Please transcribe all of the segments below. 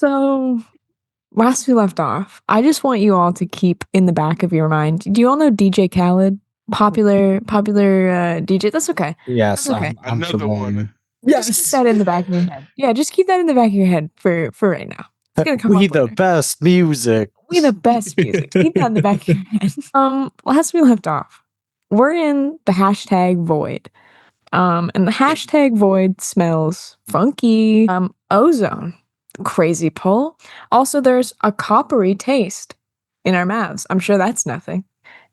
So, last we left off, I just want you all to keep in the back of your mind. Do you all know DJ Khaled? Popular DJ. That's okay. Yes, That's okay. I'm Another one. familiar. Just keep that in the back of your head. Yeah, just keep that in the back of your head for right now. It's gonna come We up the later. best music. We the best music. Keep that in the back of your head. Last we left off, we're in the hashtag void. And the hashtag void smells funky. Ozone. Crazy pull. Also, there's a coppery taste in our mouths. I'm sure that's nothing.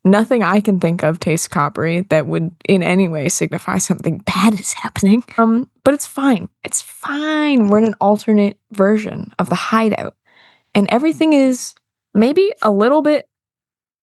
Nothing I can think of tastes coppery that would in any way signify something bad is happening. But it's fine. It's fine. We're in an alternate version of the hideout. And everything is maybe a little bit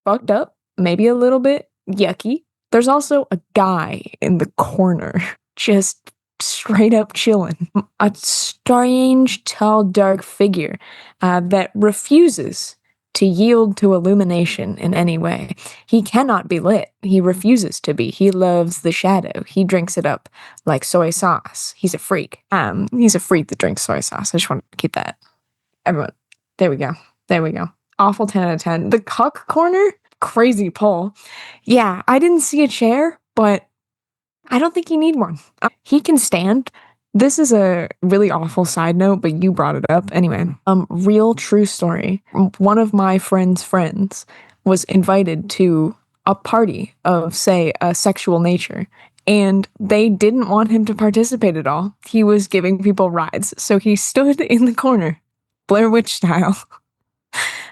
fucked up, maybe a little bit yucky. There's also a guy in the corner just straight up chilling. A strange, tall, dark figure that refuses to yield to illumination in any way. He cannot be lit. He refuses to be. He loves the shadow. He drinks it up like soy sauce. He's a freak. He's a freak that drinks soy sauce. I just want to keep that. Everyone, there we go. There we go. Awful 10 out of 10. The cuck corner, crazy pull. Yeah, I didn't see a chair, but I don't think you need one. He can stand. This is a really awful side note, but you brought it up. Anyway, real true story. One of my friend's friends was invited to a party of, say, a sexual nature, and they didn't want him to participate at all. He was giving people rides, so he stood in the corner, Blair Witch style,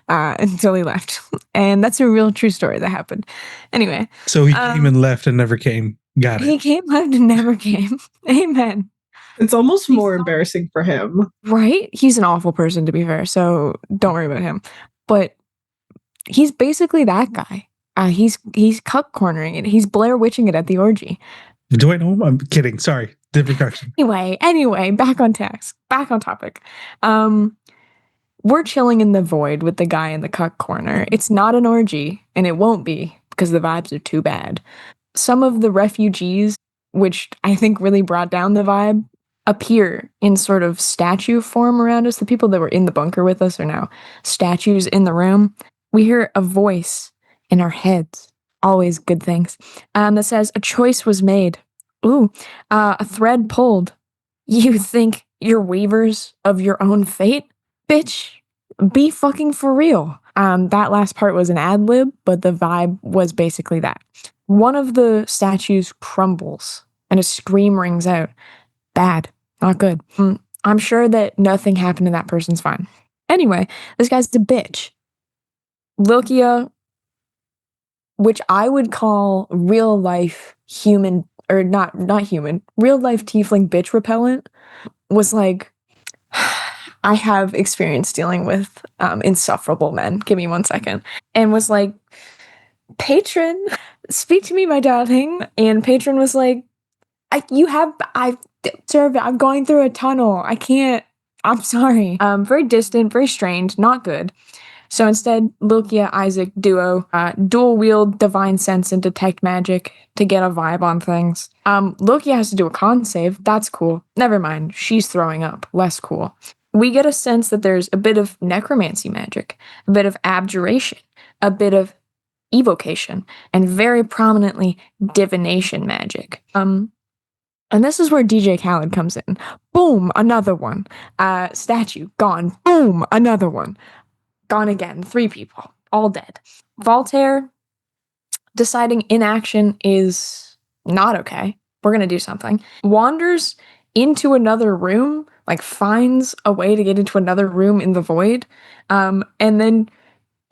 until he left. And that's a real true story that happened. Anyway. So he came and left and never came. Got it. He came, left, and never came. Amen. It's almost more embarrassing for him. Right? He's an awful person, to be fair, so don't worry about him. But he's basically that guy. He's cuck cornering it. He's Blair Witching it at the orgy. Do I know him? I'm kidding. Sorry. Different question. Anyway, back on task. Back on topic. We're chilling in the void with the guy in the cuck corner. It's not an orgy, and it won't be, because the vibes are too bad. Some of the refugees, which I think really brought down the vibe, appear in sort of statue form around us. The people that were in the bunker with us are now statues in the room. We hear a voice in our heads, always good things, that says, "A choice was made. Ooh, a thread pulled. You think you're weavers of your own fate? Bitch, be fucking for real." That last part was an ad lib, but the vibe was basically that. One of the statues crumbles and a scream rings out. Bad. Not good. I'm sure that nothing happened to that person's fine. Anyway, this guy's a bitch. Lilkia, which I would call real life human, or not human, real life tiefling bitch repellent, was like, I have experience dealing with insufferable men. Give me 1 second. And was like, "Patron, speak to me, my darling." And Patron was like, Sir, I'm going through a tunnel. I can't. I'm sorry. Very distant, very strange, not good. So instead, Lilkia, Isaac duo, dual wield divine sense and detect magic to get a vibe on things. Lilkia has to do a con save. That's cool. Never mind. She's throwing up. Less cool. We get a sense that there's a bit of necromancy magic, a bit of abjuration, a bit of evocation, and very prominently divination magic. And this is where DJ Khaled comes in. Boom, another one. Statue, gone. Boom, another one. Gone again. 3 people, all dead. Voltaire deciding inaction is not okay. We're going to do something. Wanders into another room, like finds a way to get into another room in the void, and then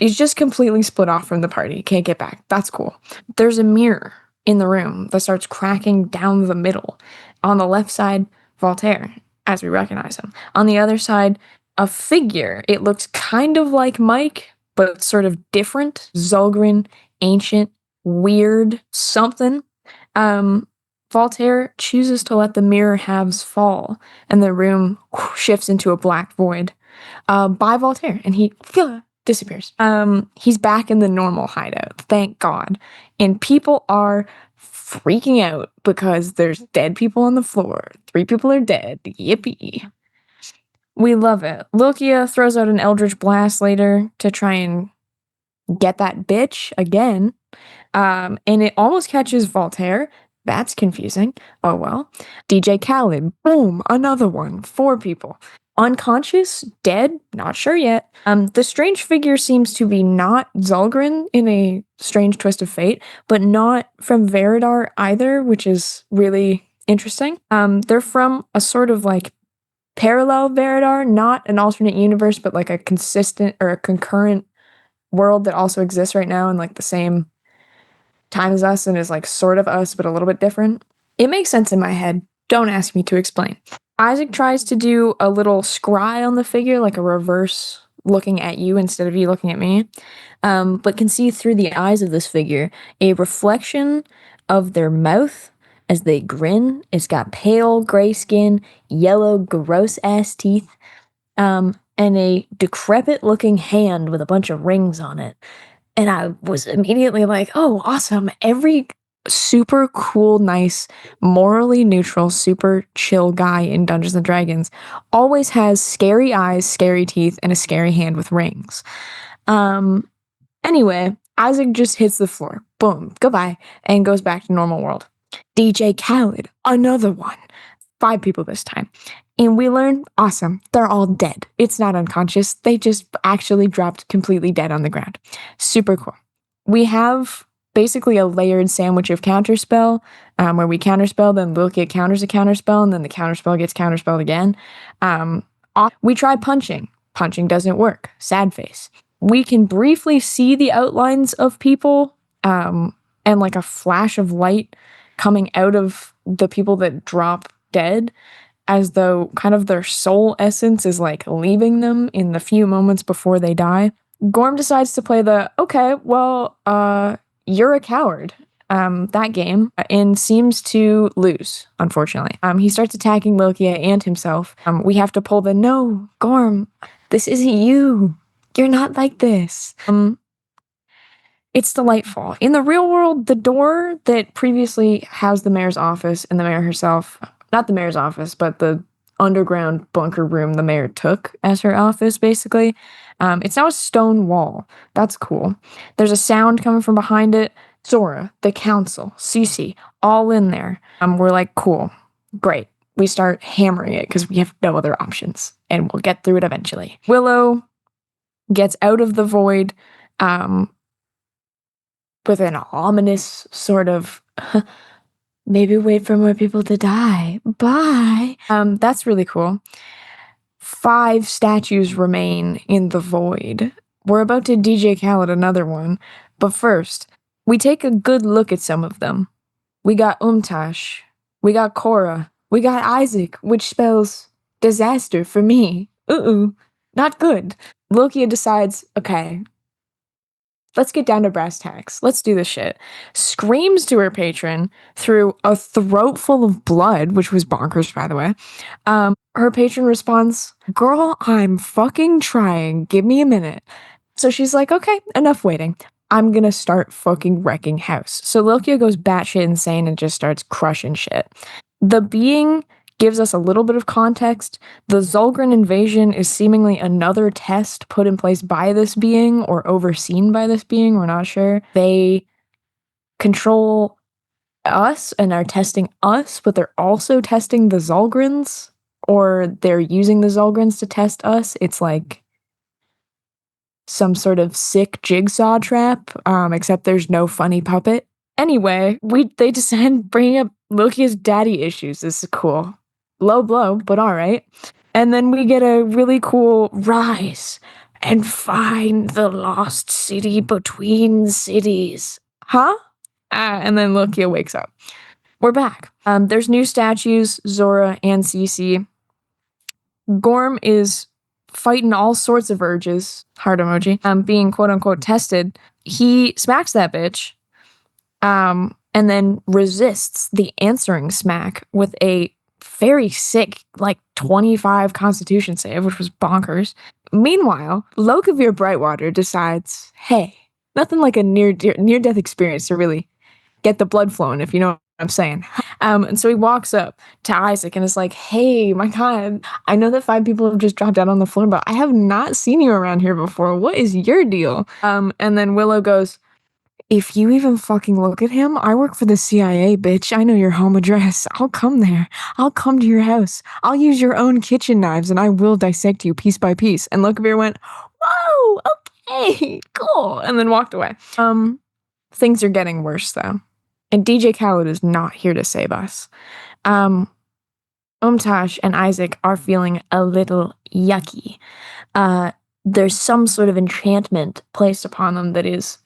is just completely split off from the party. Can't get back. That's cool. There's a mirror in the room that starts cracking down the middle. On the left side, Voltaire, as we recognize him. On the other side, a figure. It looks kind of like Mike, but sort of different. Zolgren, ancient, weird, something. Voltaire chooses to let the mirror halves fall, and the room shifts into a black void by Voltaire, and he disappears. He's back in the normal hideout, thank God. And people are freaking out because there's dead people on the floor. 3 people are dead. Yippee. We love it. Lukia throws out an Eldritch Blast later to try and get that bitch again. And it almost catches Voltaire. That's confusing. Oh well. DJ Khaled. Boom. Another one. 4 people. Unconscious? Dead? Not sure yet. The strange figure seems to be not Zulgrin in a strange twist of fate, but not from Veridar either, which is really interesting. They're from a sort of like parallel Veridar, not an alternate universe, but like a consistent or a concurrent world that also exists right now in like the same time as us and is like sort of us, but a little bit different. It makes sense in my head. Don't ask me to explain. Isaac tries to do a little scry on the figure, like a reverse looking at you instead of you looking at me, but can see through the eyes of this figure a reflection of their mouth as they grin. It's got pale gray skin, yellow, gross ass teeth, and a decrepit looking hand with a bunch of rings on it. And I was immediately like, oh, awesome. Every super cool, nice, morally neutral, super chill guy in Dungeons and Dragons always has scary eyes, scary teeth, and a scary hand with rings. Anyway, Isaac just hits the floor. Boom, goodbye, and goes back to normal world. DJ Khaled, another one. 5 people this time. And we learn, awesome, they're all dead. It's not unconscious. They just actually dropped completely dead on the ground. Super cool. We have basically a layered sandwich of counterspell, where we counterspell, then Lukia counters a counterspell, and then the counterspell gets counterspelled again. We try punching. Punching doesn't work. Sad face. We can briefly see the outlines of people, and like a flash of light coming out of the people that drop dead, as though kind of their soul essence is like leaving them in the few moments before they die. Gorm decides to play the, okay, well, you're a coward, that game, and seems to lose, unfortunately. He starts attacking Lokia and himself. We have to pull the, no, Gorm, this isn't you. You're not like this. It's delightful. In the real world, the door that previously housed the mayor's office and the mayor herself, not the mayor's office, but the underground bunker room the mayor took as her office, basically. It's now a stone wall. That's cool. There's a sound coming from behind it. Zora, the council, Cece, all in there. We're like, cool, great. We start hammering it because we have no other options, and we'll get through it eventually. Willow gets out of the void, with an ominous sort of, maybe wait for more people to die. Bye. That's really cool. 5 statues remain in the void. We're about to DJ Khaled another one, but first, we take a good look at some of them. We got Umtash, we got Korra, we got Isaac, which spells disaster for me. Not good. Lokia decides, okay, let's get down to brass tacks. Let's do this shit. Screams to her patron through a throat full of blood, which was bonkers, by the way. Her patron responds, girl, I'm fucking trying. Give me a minute. So she's like, okay, enough waiting. I'm gonna start fucking wrecking house. So Lokia goes batshit insane and just starts crushing shit. The being gives us a little bit of context. The Zulgrin invasion is seemingly another test put in place by this being or overseen by this being. We're not sure. They control us and are testing us, but they're also testing the Zulgrins, or they're using the Zulgrins to test us. It's like some sort of sick jigsaw trap, except there's no funny puppet. Anyway, they decide bringing up Loki's daddy issues. This is cool. Low blow, but all right. And then we get a really cool rise and find the lost city between cities. Huh? And then Lokia wakes up. We're back. There's new statues, Zora and Cece. Gorm is fighting all sorts of urges, heart emoji, being quote unquote tested. He smacks that bitch, and then resists the answering smack with a very sick, like 25 constitution save, which was bonkers. Meanwhile, Lokavir Brightwater decides, hey, nothing like a near-death experience to really get the blood flowing, if you know what I'm saying. And so he walks up to Isaac and is like, hey, my God, I know that 5 people have just dropped out on the floor, but I have not seen you around here before. What is your deal? And then Willow goes, if you even fucking look at him, I work for the CIA, bitch. I know your home address. I'll come there. I'll come to your house. I'll use your own kitchen knives and I will dissect you piece by piece. And Lokavir went, whoa, okay, cool. And then walked away. Things are getting worse though. And DJ Khaled is not here to save us. Umtash and Isaac are feeling a little yucky. There's some sort of enchantment placed upon them that is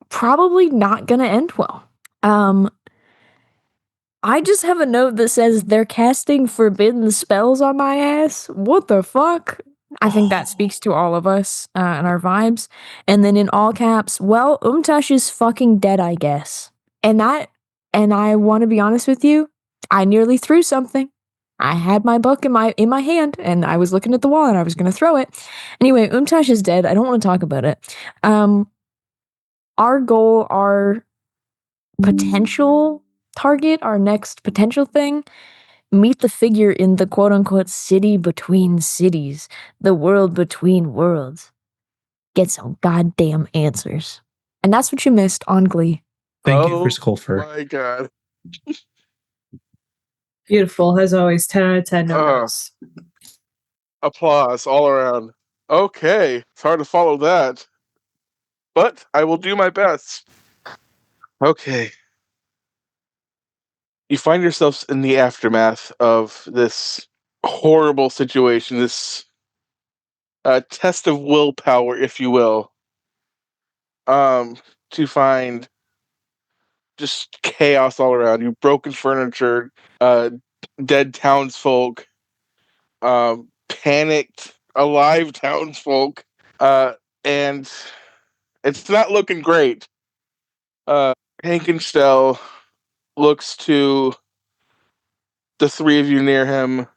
probably not gonna end well. I just have a note that says they're casting forbidden spells on my ass. What the fuck? I think that speaks to all of us and our vibes. And then in all caps, well, Umtash is fucking dead, I guess. And I want to be honest with you, I nearly threw something. I had my book in my hand and I was looking at the wall and I was gonna throw it. Anyway, Umtash is dead. I don't want to talk about it. Our goal, our potential target, our next potential thing, meet the figure in the quote-unquote city between cities, the world between worlds. Get some goddamn answers. And that's what you missed on Glee. Thank you, Chris Colfer. My God. Beautiful, as always. 10 out of 10. No notes. Applause all around. Okay, it's hard to follow that, but I will do my best. Okay. You find yourselves in the aftermath of this horrible situation, this test of willpower, if you will, to find just chaos all around you, broken furniture, dead townsfolk, panicked, alive townsfolk, and it's not looking great. Hank and Stell looks to the 3 of you near him,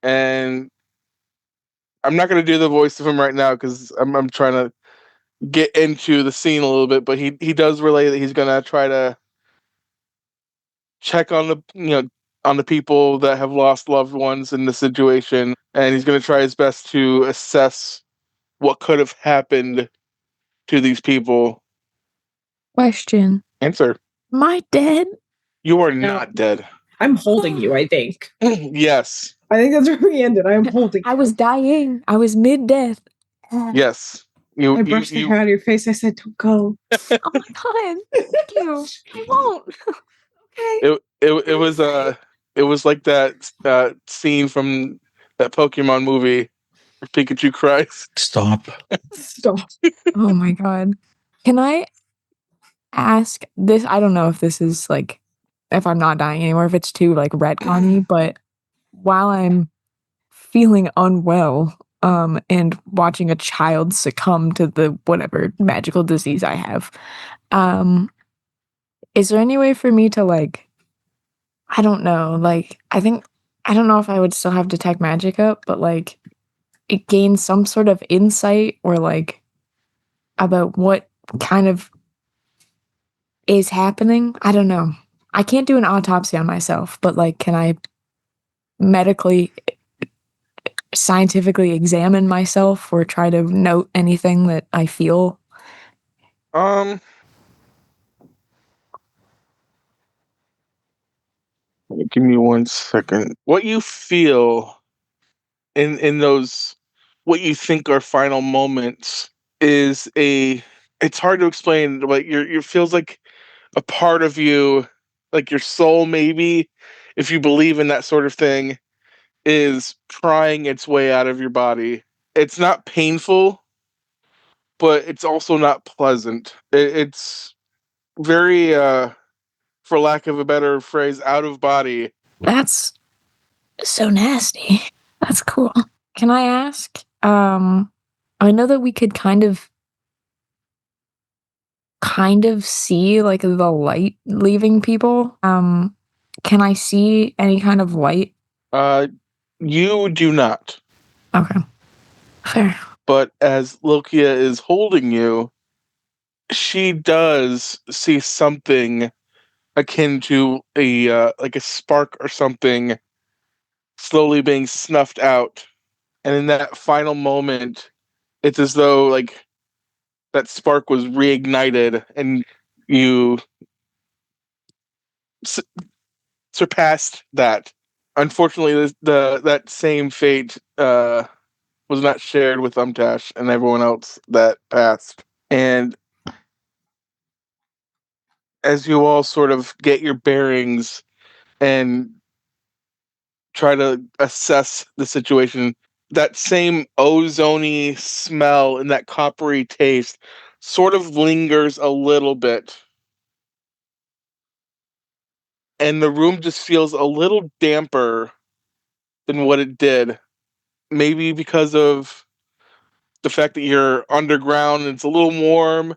and I'm not going to do the voice of him right now because I'm trying to get into the scene a little bit, but he does relay that he's going to try to check on the people that have lost loved ones in the situation, and he's going to try his best to assess what could have happened to these people. Question. Answer. Am I dead? You are No. not dead. I'm holding you, I think. Yes. I think that's where we ended. I'm holding I you. was dying. I was mid-death. Yes. I brushed the hair out of your face. I said, don't go. Oh my God. Thank you. I won't. Okay. It was like that scene from that Pokemon movie where Pikachu cries. Stop. Stop. Oh my God. Can I ask this? I don't know if this is like, if I'm not dying anymore, if it's too like retconny, but while I'm feeling unwell, and watching a child succumb to the whatever magical disease I have, is there any way for me to like, I don't know, like, I don't know if I would still have detect magic up, but like it gains some sort of insight or like about what kind of is happening? I don't know. I can't do an autopsy on myself, but like, can I medically, scientifically examine myself or try to note anything that I feel? Give me 1 second. What you feel in those, what you think are final moments, is it's hard to explain, but it feels like a part of you, like your soul maybe, if you believe in that sort of thing, is prying its way out of your body. It's not painful, but it's also not pleasant. It's very, for lack of a better phrase, out of body. That's so nasty. That's cool. Can I ask? I know that we could kind of see like the light leaving people. Can I see any kind of light? You do not. Okay. Fair. But as Lokia is holding you, she does see something akin to a like a spark or something slowly being snuffed out. And in that final moment, it's as though like that spark was reignited and you surpassed that. Unfortunately, that same fate was not shared with Umtash and everyone else that passed. And as you all sort of get your bearings and try to assess the situation, that same ozony smell and that coppery taste sort of lingers a little bit. And the room just feels a little damper than what it did. Maybe because of the fact that you're underground and it's a little warm,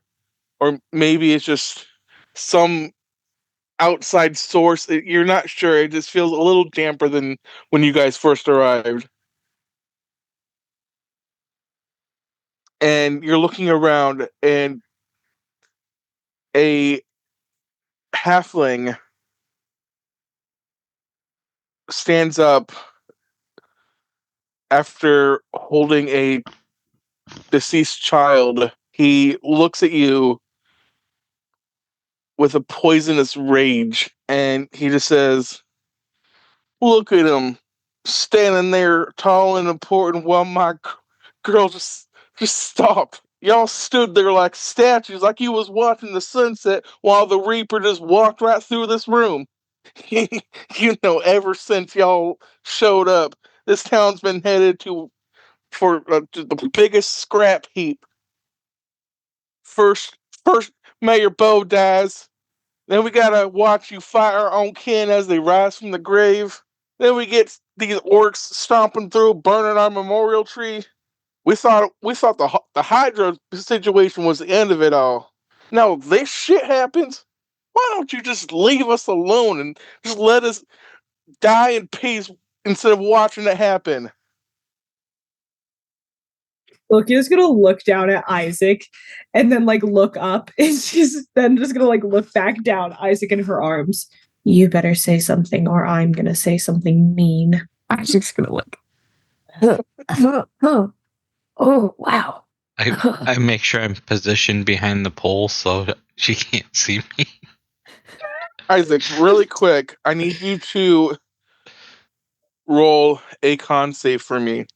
or maybe it's just some outside source. You're not sure. It just feels a little damper than when you guys first arrived. And you're looking around, and a halfling stands up after holding a deceased child. He looks at you with a poisonous rage, and he just says, "Look at him standing there tall and important while my girl just stopped. Y'all stood there like statues, like you was watching the sunset while the Reaper just walked right through this room. Ever since y'all showed up, this town's been headed to the biggest scrap heap. First, first Mayor Bo dies. Then we gotta watch you fight our own kin as they rise from the grave. Then we get these orcs stomping through, burning our memorial tree. We thought the Hydra situation was the end of it all. Now this shit happens. Why don't you just leave us alone and just let us die in peace instead of watching it happen?" Lokia's gonna look down at Isaac and then like look up, and she's then just gonna like look back down Isaac in her arms. You better say something or I'm gonna say something mean. Isaac's gonna look. Oh, wow. I make sure I'm positioned behind the pole so she can't see me. Isaac, really quick, I need you to roll a con save for me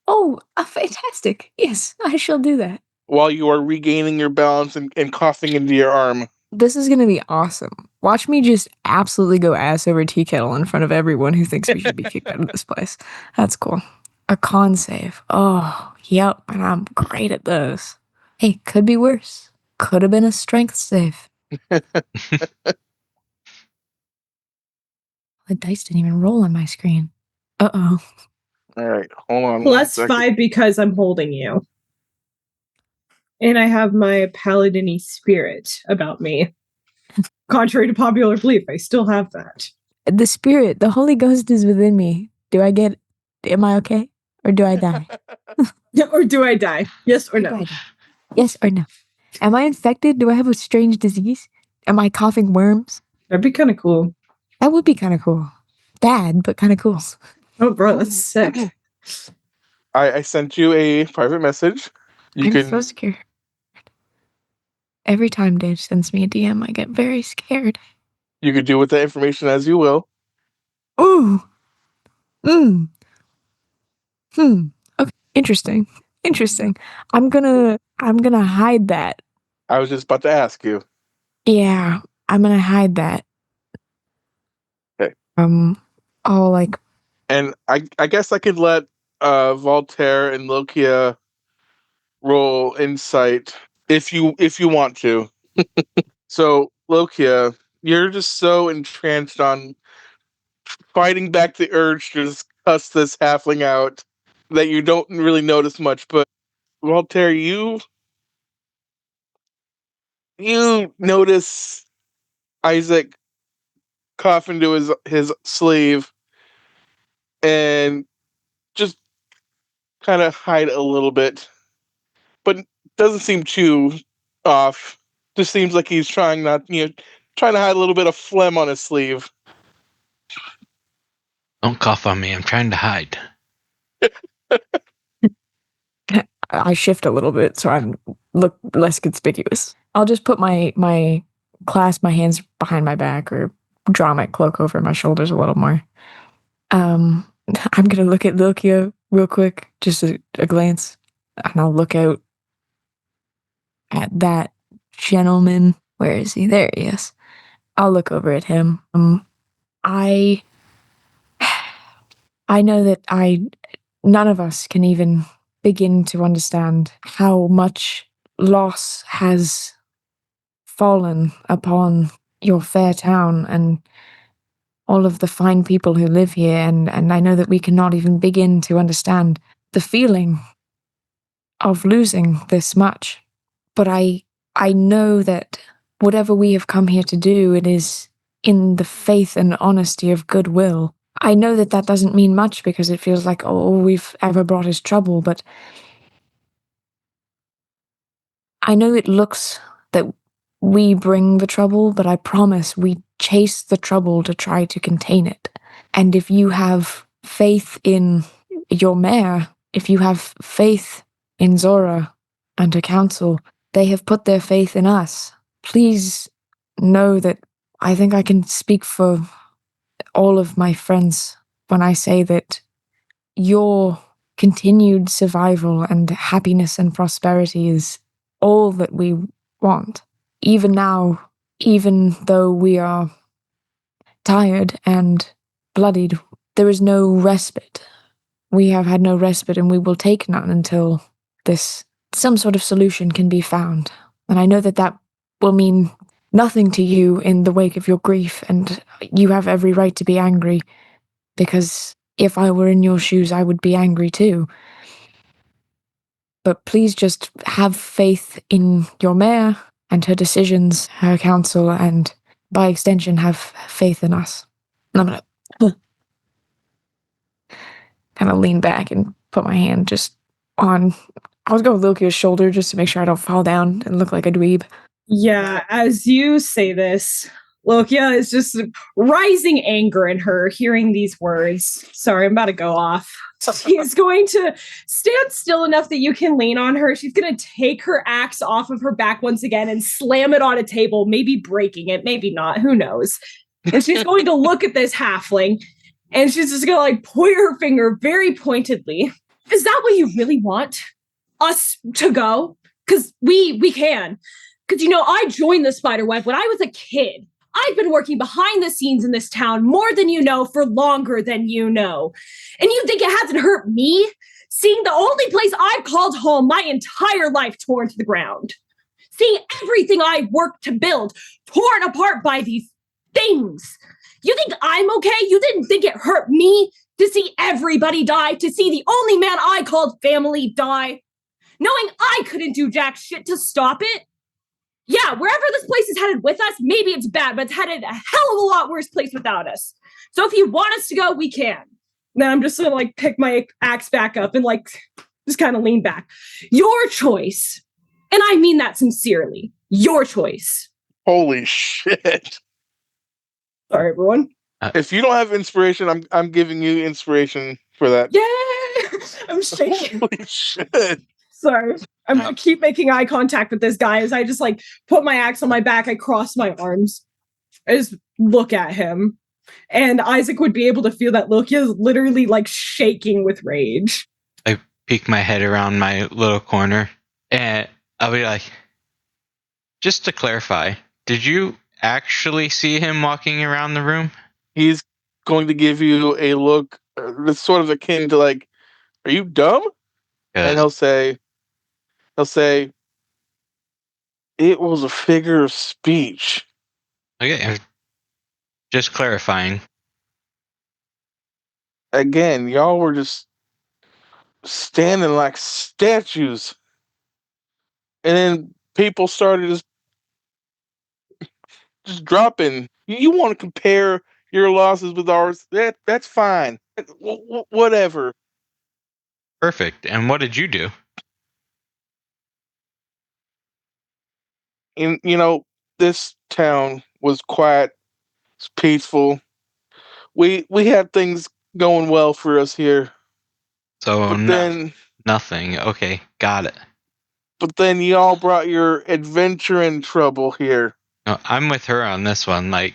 Oh, fantastic. Yes, I shall do that. while you are regaining your balance and coughing into your arm. This is gonna be awesome. Watch me just absolutely go ass over tea kettle in front of everyone who thinks we should be kicked out of this place. That's cool. A con save. Oh, yep, and I'm great at those. Hey, could be worse. Could have been a strength save. The dice didn't even roll on my screen. Uh-oh. All right, hold on. +5 because I'm holding you. And I have my paladin-y spirit about me. Contrary to popular belief, I still have that. The spirit, the Holy Ghost is within me. Am I okay? Or do I die? Or do I die? Yes or no? Yes or no? Am I infected? Do I have a strange disease? Am I coughing worms? That'd be kind of cool. That would be kind of cool. Bad, but kind of cool. Oh, bro, that's sick. I sent you a private message. I'm so scared. Every time Dave sends me a DM, I get very scared. You could do with that information as you will. Ooh. Okay. Interesting. I'm gonna hide that. I was just about to ask you. Yeah, I'm gonna hide that. Okay. I'll like. And I guess I could let Voltaire and Lokia roll insight if you want to. So Lokia, you're just so entranced on fighting back the urge to just cuss this halfling out that you don't really notice much. But Voltaire, you notice Isaac cough into his sleeve and just kind of hide a little bit, but doesn't seem too off. Just seems like he's trying not, trying to hide a little bit of phlegm on his sleeve. Don't cough on me. I'm trying to hide. I shift a little bit so I look less conspicuous. I'll just put clasp my hands behind my back or draw my cloak over my shoulders a little more. I'm gonna look at Lokia real quick, just a glance, and I'll look out at that gentleman. Where is he? There he is. I'll look over at him. I know that none of us can even begin to understand how much loss has fallen upon your fair town and all of the fine people who live here, and I know that we cannot even begin to understand the feeling of losing this much. But I know that whatever we have come here to do, it is in the faith and honesty of goodwill. I know that that doesn't mean much because it feels like all we've ever brought is trouble, but I know it looks that we bring the trouble, but I promise we chase the trouble to try to contain it. And if you have faith in your mayor, if you have faith in Zora and her council, they have put their faith in us. Please know that I think I can speak for all of my friends when I say that your continued survival and happiness and prosperity is all that we want. Even now, even though we are tired and bloodied, there is no respite. We have had no respite, and we will take none until some sort of solution can be found. And I know that that will mean nothing to you in the wake of your grief, and you have every right to be angry, because if I were in your shoes, I would be angry too. But please just have faith in your mayor and her decisions, her council, and by extension, have faith in us. And I'm gonna kind of lean back and put my hand just on. I was going with Lokia's shoulder just to make sure I don't fall down and look like a dweeb. Yeah, as you say this, Lokia is just rising anger in her hearing these words. Sorry, I'm about to go off. She's going to stand still enough that you can lean on her. She's going to take her axe off of her back once again and slam it on a table, maybe breaking it, maybe not, who knows. And she's going to look at this halfling, and she's just going to like point her finger very pointedly. Is that what you really want us to go? Because we can. Because, I joined the Spiderweb when I was a kid. I've been working behind the scenes in this town more than you know for longer than you know. And you think it hasn't hurt me? Seeing the only place I've called home my entire life torn to the ground. Seeing everything I worked to build torn apart by these things. You think I'm okay? You didn't think it hurt me to see everybody die, to see the only man I called family die? Knowing I couldn't do jack shit to stop it? Yeah, wherever this place is headed with us, maybe it's bad, but it's headed a hell of a lot worse place without us. So if you want us to go, we can. Then I'm just gonna pick my axe back up and just kind of lean back. Your choice. And I mean that sincerely. Your choice. Holy shit. Sorry, everyone. If you don't have inspiration, I'm giving you inspiration for that. Yeah, I'm shaking. Holy shit. Sorry. I'm gonna keep making eye contact with this guy as I just put my axe on my back. I cross my arms. I just look at him. And Isaac would be able to feel that Loki is literally shaking with rage. I peek my head around my little corner and I'll be like, just to clarify, did you actually see him walking around the room? He's going to give you a look that's sort of akin to are you dumb? And he'll say, it was a figure of speech. Okay, just clarifying. Again, y'all were just standing like statues. And then people started just dropping. You want to compare your losses with ours? That's fine. Whatever. Perfect. And what did you do? And this town was quiet, was peaceful. We had things going well for us here. So But then nothing. Okay, got it. but then y'all brought your adventure in trouble here. No, I'm with her on this one. Like,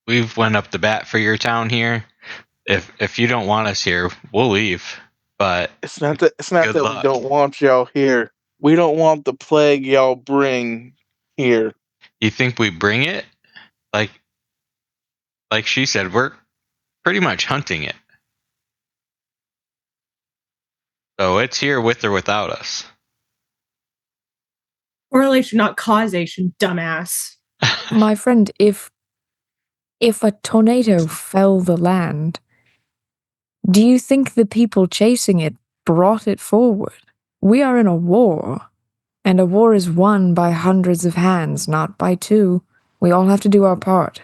we've went up the bat for your town here. If you don't want us here, we'll leave. But It's not that Good we luck. don't want y'all here. We don't want the plague y'all bring here. you think we bring it? Like she said, we're pretty much hunting it. So it's here with or without us. Correlation, not causation, dumbass. My friend, if a tornado fell the land, do you think the people chasing it brought it forward? We are in a war, and a war is won by hundreds of hands, not by two. We all have to do our part,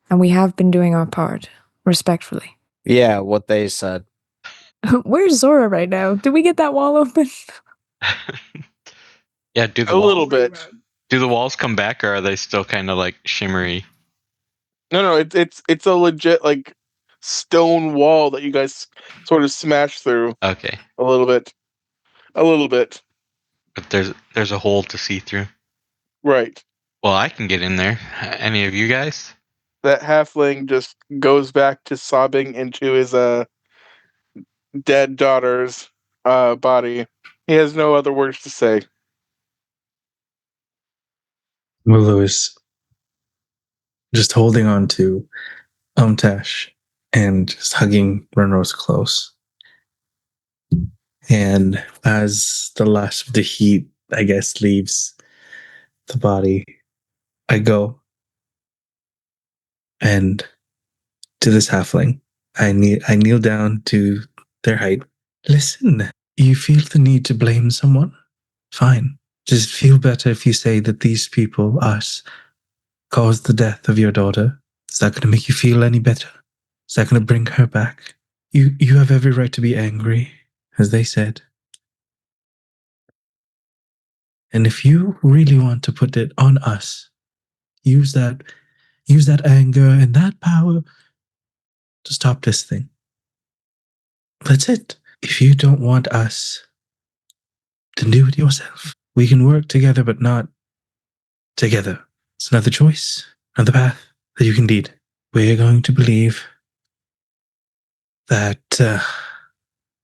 and we have been doing our part, respectfully. Yeah, what they said. Where's Zora right now? Did we get that wall open? Yeah, A little bit. do the walls come back, or are they still kind of like shimmery? No, it's a legit like stone wall that you guys sort of smashed through Okay, a little bit. A little bit. but there's a hole to see through. Right. Well, I can get in there. Any of you guys? That halfling just goes back to sobbing into his dead daughter's body. He has no other words to say. Willow is just holding on to Tash and just hugging Renrose close. And as the last of the heat, I guess, leaves the body, I go and to this halfling, I kneel down to their height. Listen, you feel the need to blame someone? Fine. Does it feel better if you say that these people, us, caused the death of your daughter? Is that going to make you feel any better? Is that going to bring her back? You have every right to be angry, as they said. And if you really want to put it on us, use that anger and that power to stop this thing. That's it. If you don't want us, then do it yourself. We can work together, but not together. It's another choice, another path that you can lead. We're going to believe that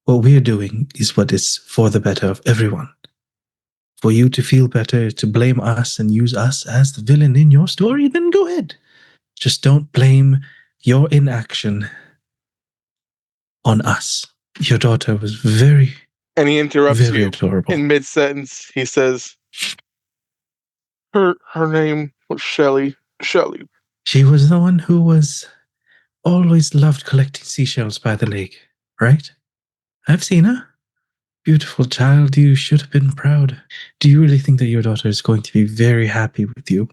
what we're doing is what is for the better of everyone. For you to feel better, to blame us and use us as the villain in your story, then go ahead. Just don't blame your inaction on us. Your daughter was very, And he interrupts very you adorable. in mid sentence. He says, Her name was Shelley. Shelley. She was the one who was always loved collecting seashells by the lake, right? I've seen her. Beautiful child, you should have been proud. Do you really think that your daughter is going to be very happy with you?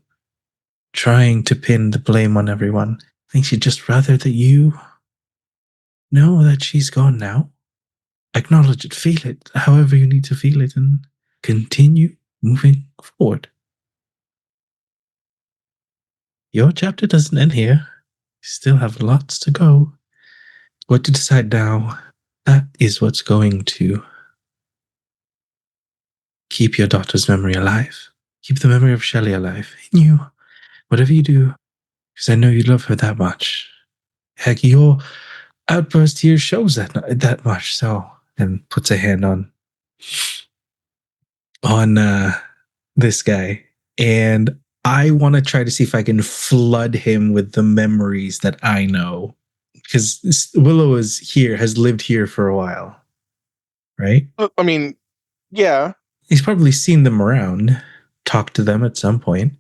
Trying to pin the blame on everyone. I think she'd just rather that you know that she's gone now. Acknowledge it, feel it, however you need to feel it, and continue moving forward. Your chapter doesn't end here. You still have lots to go. What to decide now, that is what's going to keep your daughter's memory alive. Keep the memory of Shelley alive in you. Whatever you do, because I know you love her that much. Heck, your outburst here shows that much. So, and puts a hand on this guy, and I want to try to see if I can flood him with the memories that I know, because Willow has lived here for a while, right? I mean, yeah. He's probably seen them around, talked to them at some point,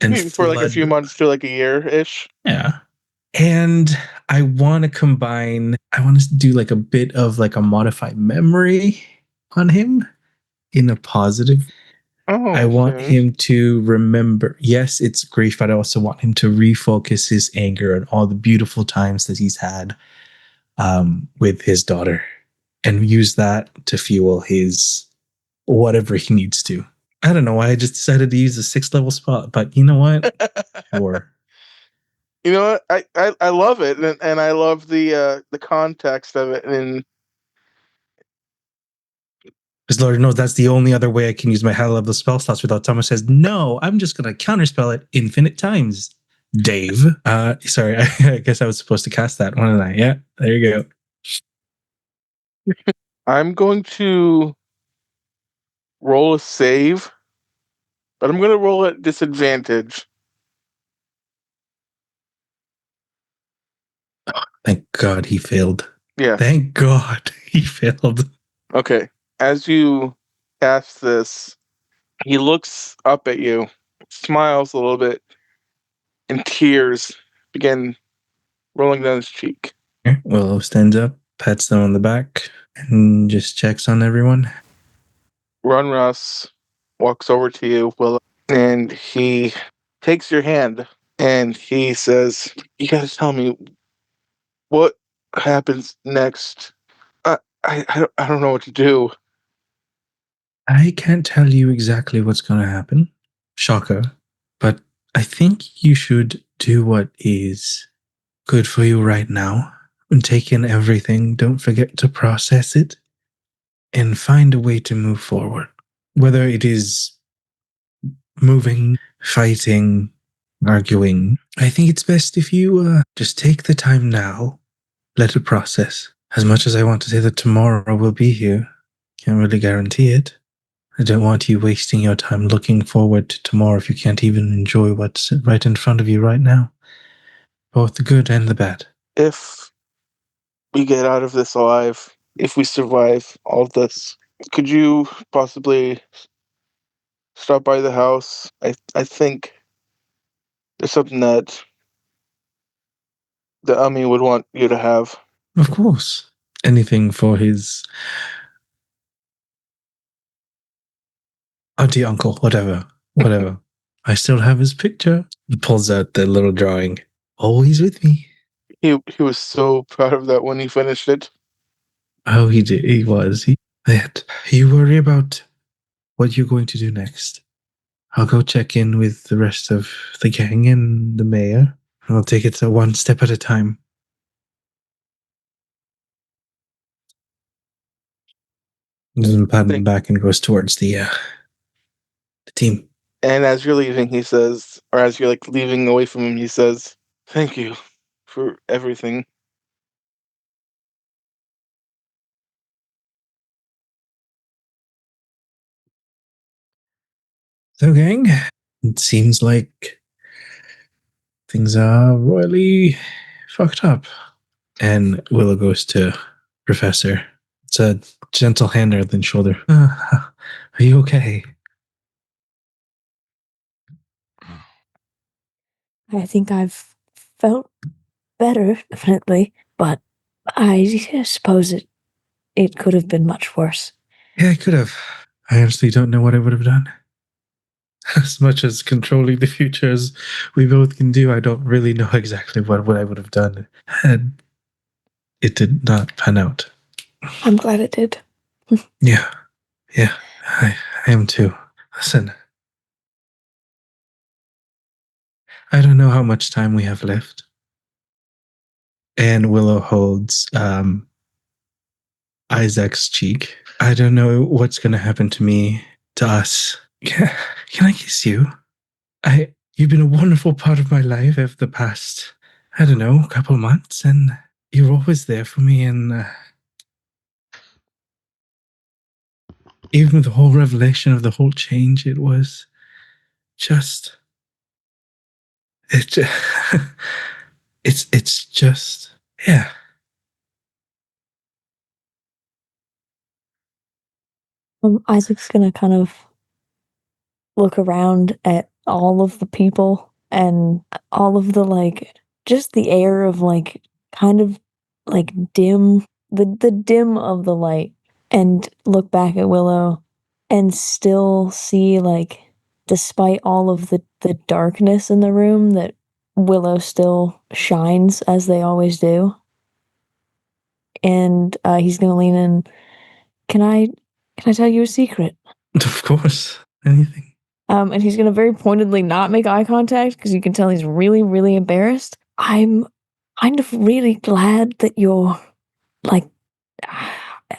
and For like a few months to like a year ish. Yeah. And I want to do like a bit of like a modified memory on him in a positive. Oh, I want him to remember, yes, it's grief, but I also want him to refocus his anger on all the beautiful times that he's had with his daughter and use that to fuel his whatever he needs to. I don't know why I just decided to use a 6th level spot, but you know what? Sure. You know what? I love it, and I love the context of it, and Because Lord knows that's the only other way I can use my high level spell slots without Thomas says, no, I'm just going to counterspell it infinite times. Dave. Sorry, I guess I was supposed to cast that, wasn't I? Yeah, there you go. I'm going to roll a save, but I'm going to roll at disadvantage. Thank God he failed. Yeah. Thank God he failed. Okay. As you cast this, he looks up at you, smiles a little bit, and tears begin rolling down his cheek. Willow stands up, pats them on the back, and just checks on everyone. Runruss walks over to you, Willow, and he takes your hand, and he says, you gotta tell me what happens next. I don't know what to do. I can't tell you exactly what's going to happen. Shocker. But I think you should do what is good for you right now and take in everything. Don't forget to process it and find a way to move forward. Whether it is moving, fighting, arguing, I think it's best if you just take the time now, let it process. As much as I want to say that tomorrow will be here, can't really guarantee it. I don't want you wasting your time looking forward to tomorrow if you can't even enjoy what's right in front of you right now. Both the good and the bad. If we get out of this alive, if we survive all of this, could you possibly stop by the house? I think there's something that the Ummi would want you to have. Of course. Anything for his auntie, uncle, whatever. Whatever. I still have his picture. He pulls out the little drawing. Always with me. He was so proud of that when he finished it. Oh, he did. He was. You worry about what you're going to do next. I'll go check in with the rest of the gang and the mayor. I'll take it one step at a time. Doesn't pat him back and goes towards the team. And as you're leaving, he says, or as you're like leaving away from him, he says, "Thank you for everything." So, gang, it seems like things are royally fucked up. And Willow goes to Professor. It's a gentle hand on the shoulder. Are you okay? I think I've felt better, definitely, but I suppose it could have been much worse. Yeah, I could have. I honestly don't know what I would have done. As much as controlling the future as we both can do, I don't really know exactly what I would have done had it did not pan out. I'm glad it did. Yeah, I am too. Listen, I don't know how much time we have left. And Willow holds Isaac's cheek. I don't know what's going to happen to me, to us. Can I kiss you? You've been a wonderful part of my life over the past, I don't know, couple months, and you're always there for me. And even with the whole revelation of the whole change, it was just, it, it's just, yeah. Isaac's gonna kind of look around at all of the people and all of the just the air of kind of dim, the dim of the light, and look back at Willow and still see despite all of the darkness in the room, that Willow still shines as they always do. And he's gonna lean in. Can I tell you a secret? Of course. Anything? And he's gonna very pointedly not make eye contact because you can tell he's really, really embarrassed. I'm kind of really glad that you're like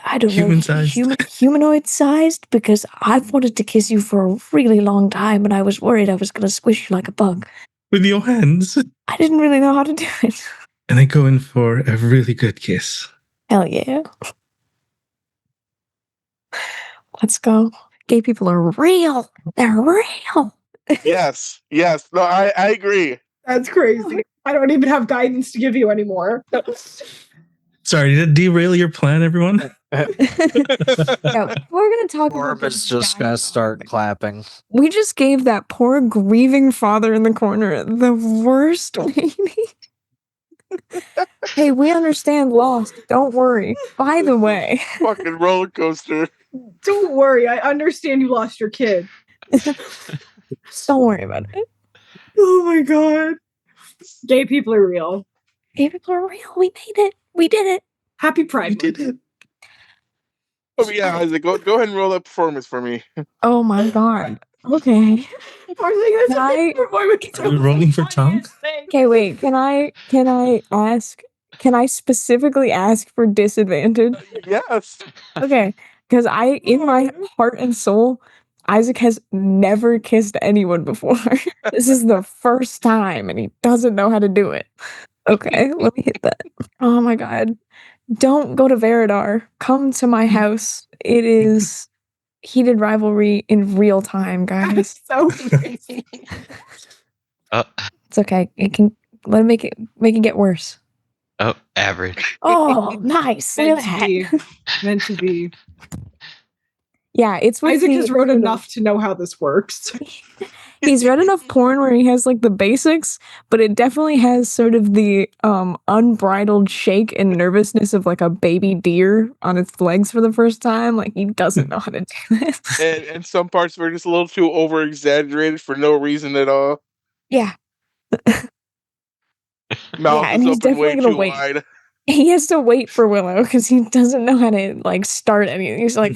I don't know, Human-sized. humanoid sized because I've wanted to kiss you for a really long time and I was worried I was gonna squish you like a bug. With your hands. I didn't really know how to do it. And I go in for a really good kiss. Hell yeah. Let's go. Gay people are real. They're real. Yes. No, I agree. That's crazy. I don't even have guidance to give you anymore. Sorry, did it derail your plan, everyone? Yeah, we're gonna talk Orb about is this just guy. gonna start clapping. We just gave that poor grieving father in the corner the worst waiting. Hey, we understand lost. Don't worry. By the way, Fucking roller coaster. Don't worry, I understand you lost your kid. don't worry about it. Oh my god. Gay people are real. Gay people are real. We made it. We did it. Happy Pride You Month. did it. Oh yeah, Isaac, go ahead and roll that performance for me. Oh my god. Okay. Can I- Are we rolling for tongue? Okay, wait. Can I specifically ask for disadvantage? Yes. Okay, because in my heart and soul, Isaac has never kissed anyone before. This is the first time, and he doesn't know how to do it. Okay, let me hit that. Oh my god. Don't go to Veridar. Come to my house. It is heated rivalry in real time, guys. So crazy. It's okay. It can make it get worse. Oh, average. Oh, nice. Look Meant at to that. be. Meant to be. Yeah, it's with Isaac the- has wrote enough to know how this works. He's read enough porn where he has like the basics, but it definitely has sort of the unbridled shake and nervousness of like a baby deer on its legs for the first time. Like he doesn't know how to do this. And some parts were just a little too over exaggerated for no reason at all. Yeah. Mouth Yeah, and is he's open way definitely too gonna wait. wide. He has to wait for Willow because he doesn't know how to like start anything. He's like,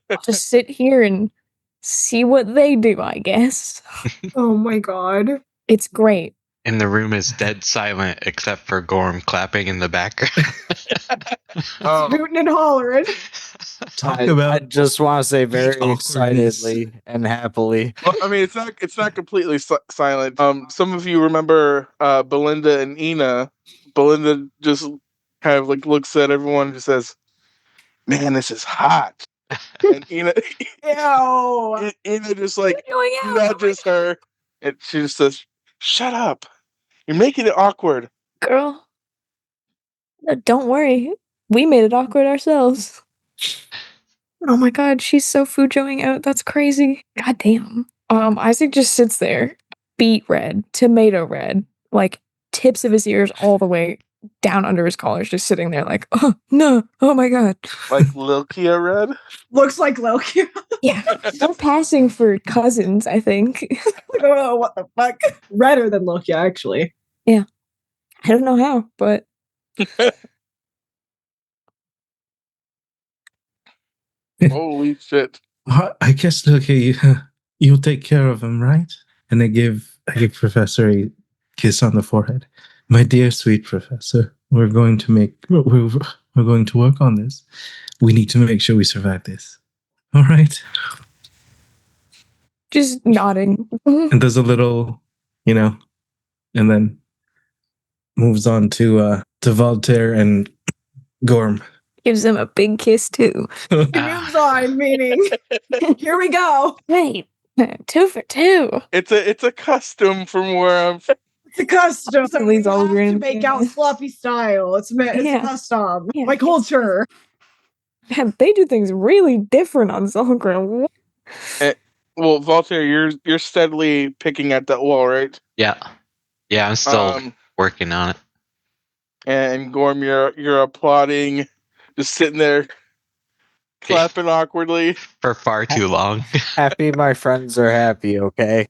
I'll just sit here and see what they do, I guess. Oh my god. It's great. And the room is dead silent except for Gorm clapping in the background. Oh, Hooting and hollering. Talk I about just want to say very awkwardness. excitedly and happily. well, I mean, it's not completely silent. Some of you remember Belinda and Ina. Belinda just kind of like looks at everyone and just says, "Man, this is hot." And Ina just like Going out. nudges her, and she just says, "Shut up! You're making it awkward." Girl, no, don't worry. We made it awkward ourselves. Oh my god, she's so fujoing out. That's crazy. God damn. Isaac just sits there, beet red, tomato red, like tips of his ears all the way down under his collars, just sitting there like, oh no, oh my god. Like Lil Kia Red. Looks like Loki. Yeah. We're passing for cousins, I think. Oh, what the fuck? Redder than Loki, actually. I don't know how, but Holy shit! I guess okay, you'll take care of him, right? And I give Professor a kiss on the forehead. My dear sweet professor, we're going to work on this. We need to make sure we survive this. All right. just nodding. And does a little, and then moves on to Voltaire and Gorm. Gives him a big kiss too. He moves on, meaning, here we go. Hey, 2 for 2. It's a custom from where I'm. It's a custom. So we Lee's all have to green. make out sloppy style. It's Yeah. custom. Yeah. My culture. Man, they do things really different on Zulgrim. Well, Voltaire, you're steadily picking at that wall, right? Yeah. Yeah, I'm still working on it. And Gorm, you're applauding, just sitting there, clapping awkwardly. For far too long. Happy my friends are happy, okay?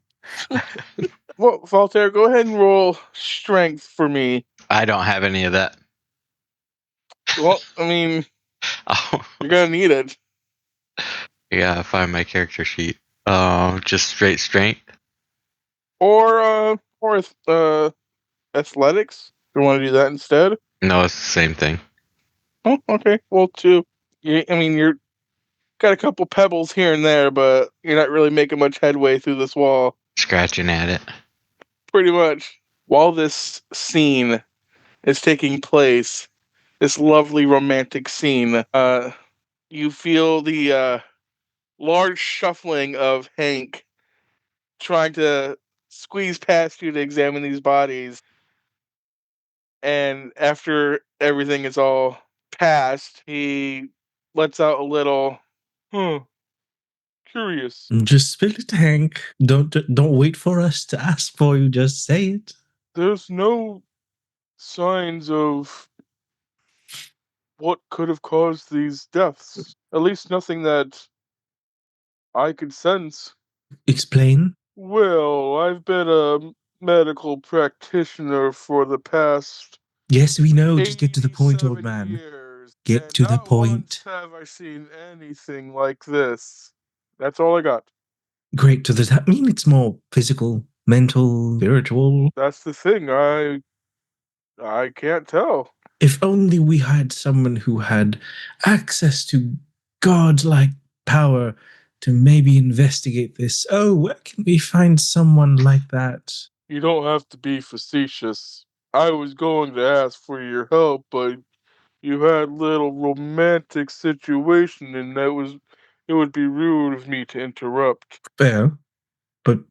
Well, Voltaire, go ahead and roll strength for me. I don't have any of that. Well, I mean, Oh, you're gonna need it. I gotta find my character sheet. Oh, just straight strength? Or athletics. You want to do that instead? No, it's the same thing. Oh, okay. Well, two. I mean, you're got a couple pebbles here and there, but you're not really making much headway through this wall. Scratching at it. Pretty much. While this scene is taking place, this lovely romantic scene, you feel the large shuffling of Hank trying to squeeze past you to examine these bodies. And after everything is all past, he lets out a little, curious. Just spill it, Hank. Don't wait for us to ask for you. Just say it. There's no signs of what could have caused these deaths. At least nothing that I could sense. Explain. Well, I've been a medical practitioner for the past Yes, we know. Just get to the point, old 87 man. years, Get and to the not once point. have I seen anything like this. That's all I got. Great. So does that mean it's more physical, mental, spiritual? That's the thing. I can't tell. If only we had someone who had access to godlike power to maybe investigate this. Oh, where can we find someone like that? You don't have to be facetious. I was going to ask for your help, but you had little romantic situation, and it would be rude of me to interrupt. Fair, but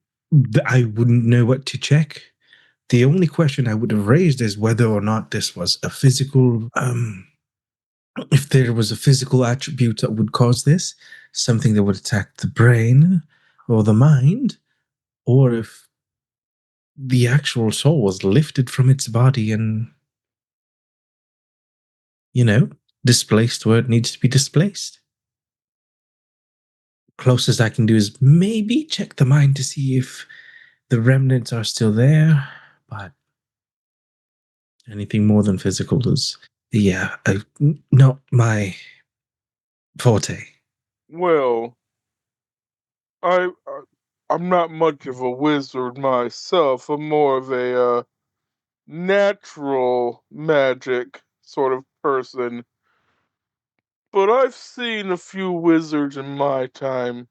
I wouldn't know what to check. The only question I would have raised is whether or not this was a physical, if there was a physical attribute that would cause this, something that would attack the brain or the mind, or if the actual soul was lifted from its body and, displaced where it needs to be displaced. Closest I can do is maybe check the mind to see if the remnants are still there, but anything more than physical is, not my forte. Well, I'm not much of a wizard myself. I'm more of a natural magic sort of person. But I've seen a few wizards in my time.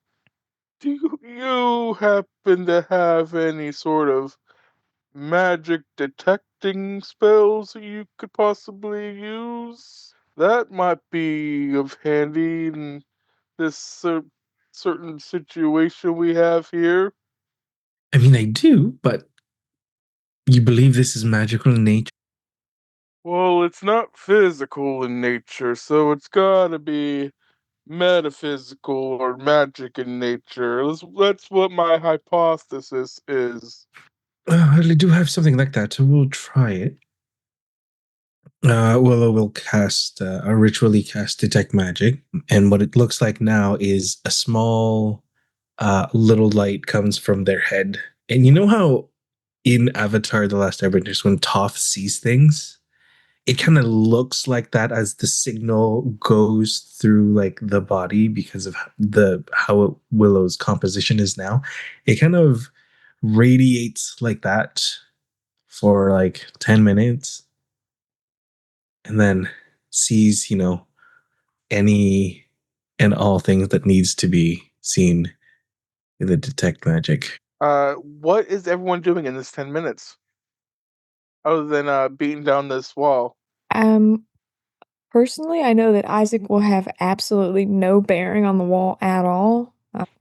Do you happen to have any sort of magic detecting spells that you could possibly use? That might be of handy in this certain situation we have here. I mean, I do, but you believe this is magical in nature? Well, it's not physical in nature, so it's gotta be metaphysical or magic in nature. That's what my hypothesis is. I do have something like that, so we'll try it. Willow will cast a ritually cast detect magic, and what it looks like now is a small little light comes from their head. And you know how in Avatar: The Last Airbender, when Toph sees things, it kind of looks like that as the signal goes through like the body because of how Willow's composition is now. It kind of radiates like that for like 10 minutes and then sees, any and all things that needs to be seen in the detect magic. What is everyone doing in this 10 minutes? Other than beating down this wall. Personally, I know that Isaac will have absolutely no bearing on the wall at all.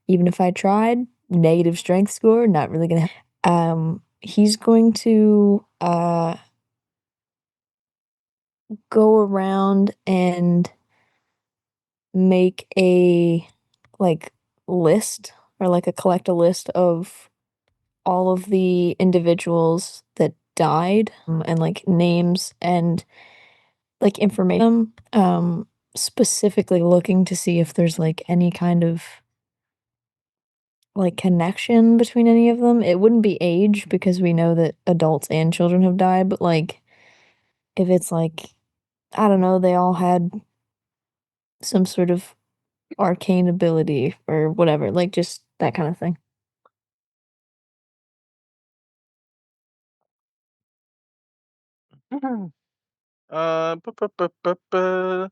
Even if I tried, negative strength score, not really gonna. He's going to go around and make a list or collect a list of all of the individuals that died and names and information, specifically looking to see if there's any kind of connection between any of them. It wouldn't be age because we know that adults and children have died, but if it's I don't know, they all had some sort of arcane ability or whatever, like just that kind of thing. Bu- bu- bu- bu-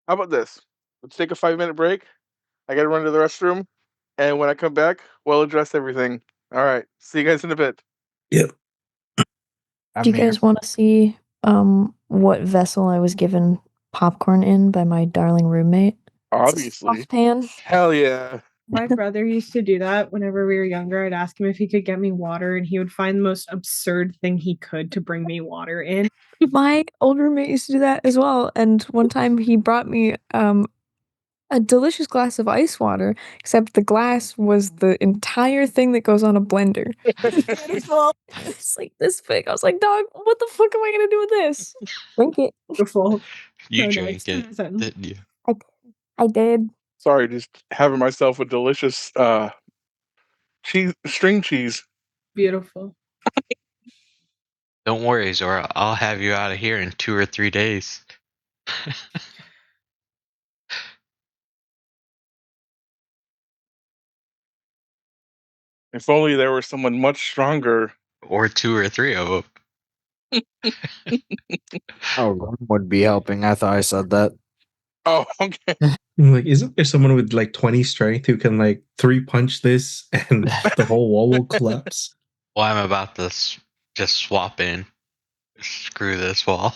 How about this? Let's take a 5-minute break. I gotta run to the restroom, and when I come back, we'll address everything. All right. See you guys in a bit. Yep. I'm Do you here. guys want to see what vessel I was given popcorn in by my darling roommate? It's a Obviously. saucepan. Hell yeah. My brother used to do that whenever we were younger. I'd ask him if he could get me water, and he would find the most absurd thing he could to bring me water in. My old roommate used to do that as well, and one time he brought me a delicious glass of ice water, except the glass was the entire thing that goes on a blender. It's like this big. I was like, dog, what the fuck am I gonna do with this? Drink it. Beautiful. You So drank nice. it, Listen. didn't you? I did. Sorry, just having myself a delicious string cheese. Beautiful. Don't worry, Zora. I'll have you out of here in 2 or 3 days. If only there was someone much stronger. Or 2 or 3 of them. Oh, Ron would be helping. I thought I said that. Oh, okay. Like, isn't there someone with like 20 strength who can like 3-punch this and the whole wall will collapse? Well, I'm about to just swap in. Screw this wall.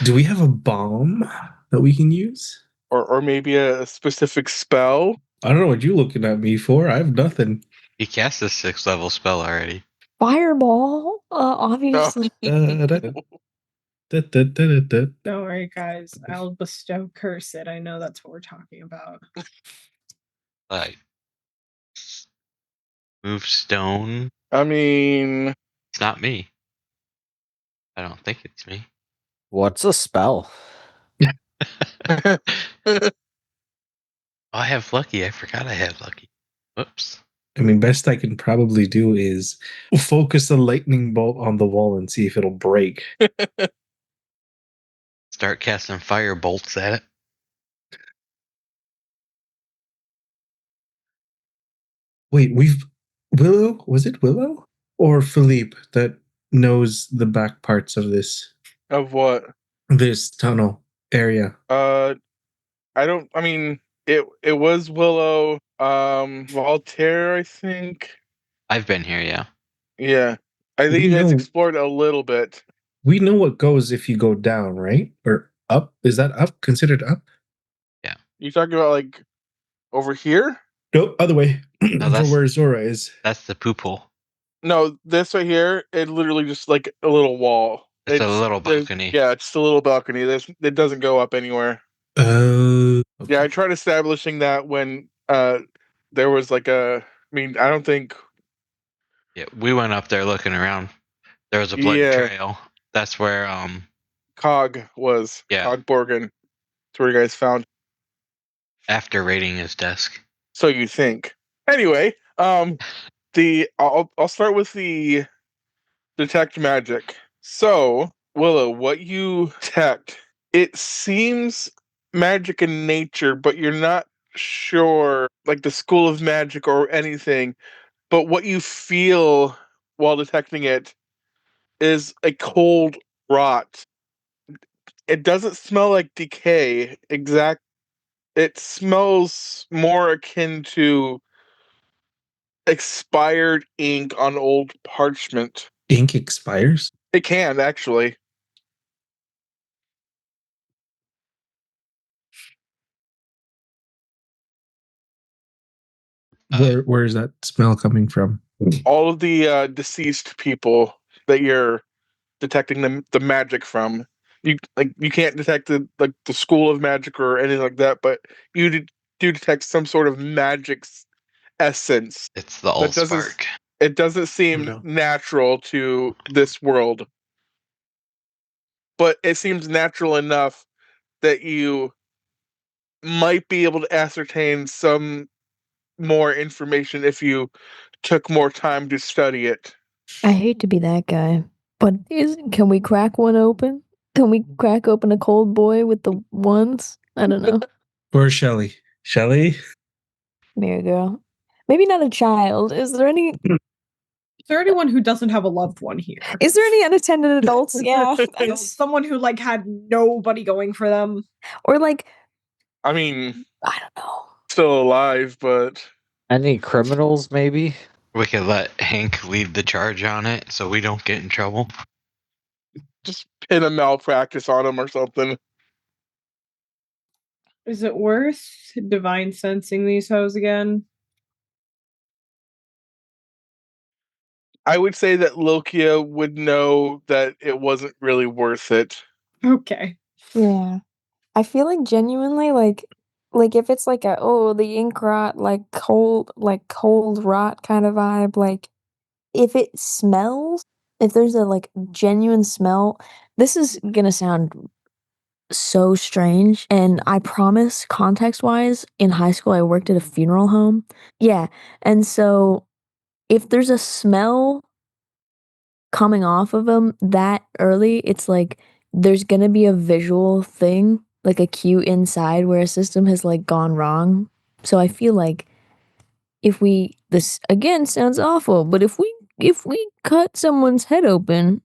Do we have a bomb that we can use? Or maybe a specific spell. I don't know what you're looking at me for. I have nothing. He cast a 6th level spell already. Fireball, obviously. Da-da. Da-da-da-da-da. Don't worry, guys. I'll bestow curse it. I know that's what we're talking about. Like, move stone. I mean, It's not me. I don't think it's me. What's a spell? Oh, I have lucky. I forgot I had lucky. Whoops. I mean, best I can probably do is focus a lightning bolt on the wall and see if it'll break. Start casting fire bolts at it. Wait, Willow? Was it Willow? Or Philippe that knows the back parts of this of what? tunnel area? I mean, it was Willow, Voltaire, I think. I've been here, yeah. Yeah. I think We you guys know- explored a little bit. We know what goes if you go down, right? Or up? Is that up? Considered up? You talking about like over here? No, other way. No, For that's- where Zora is. That's the poop hole. No, this right here, it literally just like a little wall. It's a little there's- balcony. Yeah, it's just a little balcony. It doesn't go up anywhere. Okay. Yeah, I tried establishing that when there was like I mean, I don't think. Yeah, we went up there looking around. There was a blood Yeah. trail. That's where Cog was. Yeah. Cog Borgin. That's where you guys found. after raiding his desk. So you think. Anyway, I'll start with the detect magic. So, Willow, what you detect, it seems magic in nature, but you're not sure, like the school of magic or anything. But what you feel while detecting it is a cold rot. It doesn't smell like decay. It smells more akin to expired ink on old parchment. Ink expires? It can actually. Where is that smell coming from? All of the deceased people that you're detecting the magic from. You can't detect the school of magic or anything like that, but you do detect some sort of magic essence. It's the old doesn't- spark. It doesn't seem No. natural to this world, but it seems natural enough that you might be able to ascertain some more information if you took more time to study it. I hate to be that guy, but can we crack one open? Can we crack open a cold boy with the ones? I don't know. Where's Shelly? Shelly? There you go. Maybe not a child. Is there any anyone who doesn't have a loved one here? Is there any unattended adults? Yeah. Someone who like had nobody going for them. Or like I mean, I don't know. still alive, but Any criminals, maybe? We could let Hank lead the charge on it so we don't get in trouble. just pin a malpractice on him or something. Is it worth divine sensing these hoes again? I would say that Lokia would know that it wasn't really worth it. Okay. Yeah. I feel like genuinely like if it's like a the ink rot like cold rot kind of vibe, like if it smells, if there's a like genuine smell, this is gonna sound so strange, and I promise context wise in high school I worked at a funeral home. Yeah. And so if there's a smell coming off of them that early, it's like there's gonna be a visual thing, like a cue inside where a system has like gone wrong. So I feel like if we this again sounds awful, but if we cut someone's head open,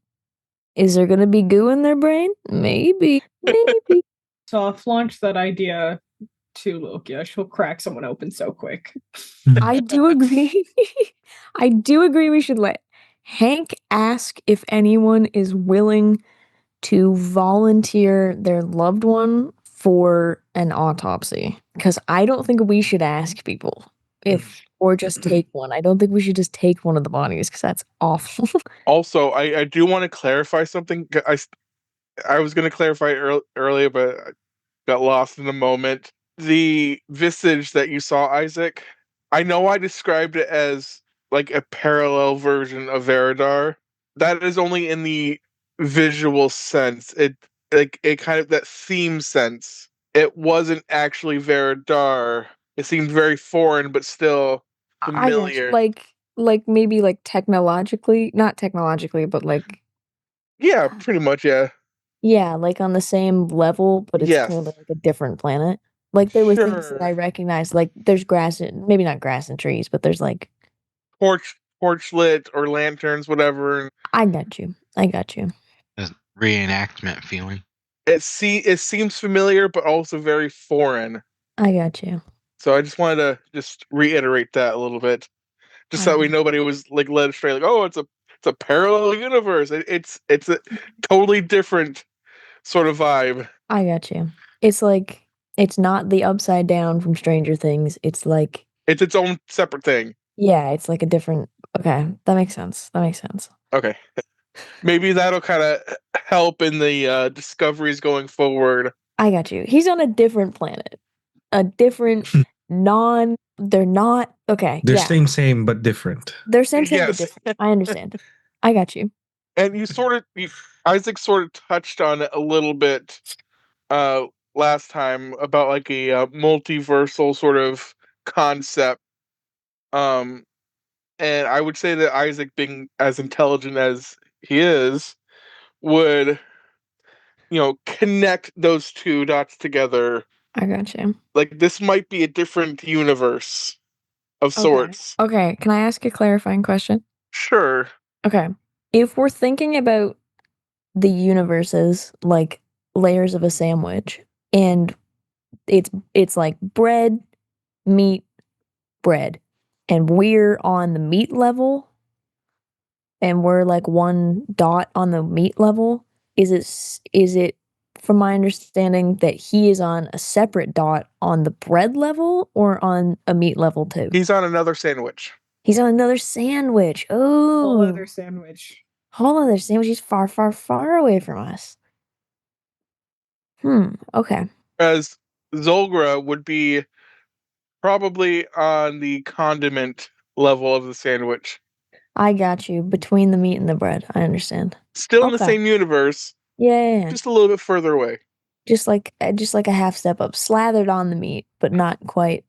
is there gonna be goo in their brain? Maybe. Maybe. Soft launch that idea to Lokia. She'll crack someone open so quick. I do agree. I do agree we should let Hank ask if anyone is willing to volunteer their loved one for an autopsy. Because I don't think we should ask people or just take one. I don't think we should just take one of the bodies because that's awful. Also, I do want to clarify something. I was going to clarify earlier, but I got lost in the moment. The visage that you saw, Isaac, I know I described it as like a parallel version of Veridar. That is only in the visual sense. It kind of that theme sense. It wasn't actually Veridar. It seemed very foreign, but still I got you. familiar. Like maybe like technologically, not technologically, but like Yeah, pretty much. Yeah. yeah, like on the same level, but it's Yes. totally like a different planet. Like there were things that I Sure. recognized, like there's grass and maybe not grass and trees, but there's like Torch lit or lanterns, whatever. I got you. I got you. A reenactment feeling. It seems familiar, but also very foreign. I got you. So I just wanted to just reiterate that a little bit, just so that way nobody was like led astray. Like, oh, it's a parallel universe. It's a totally different sort of vibe. I got you. It's like it's not the upside down from Stranger Things. It's like It's its own separate thing. yeah, it's like a different. Okay, that makes sense. That makes sense. Okay, maybe that'll kind of help in the discoveries going forward. I got you. He's on a different planet. A different they're not okay. They're Yeah. same, but different. They're same but Yes. different. I understand. I got you. And Isaac sort of touched on it a little bit last time about like a multiversal sort of concept. And I would say that Isaac, being as intelligent as he is, would connect those two dots together. I got you. Like this might be a different universe of sorts. Okay, can I ask a clarifying question? Sure. Okay. If we're thinking about the universes like layers of a sandwich and it's like bread, meat, bread, and we're on the meat level and we're like one dot on the meat level, is it from my understanding that he is on a separate dot on the bread level or on a meat level too? He's on another sandwich. He's on another sandwich. Whole Oh, other sandwich. whole other sandwich. He's far, far, far away from us. Okay. As Zolgra would be probably on the condiment level of the sandwich. I got you. Between the meat and the bread. I understand. Still in the Okay. same universe, Yeah. just a little bit further away. Just like a half step up, slathered on the meat, but not quite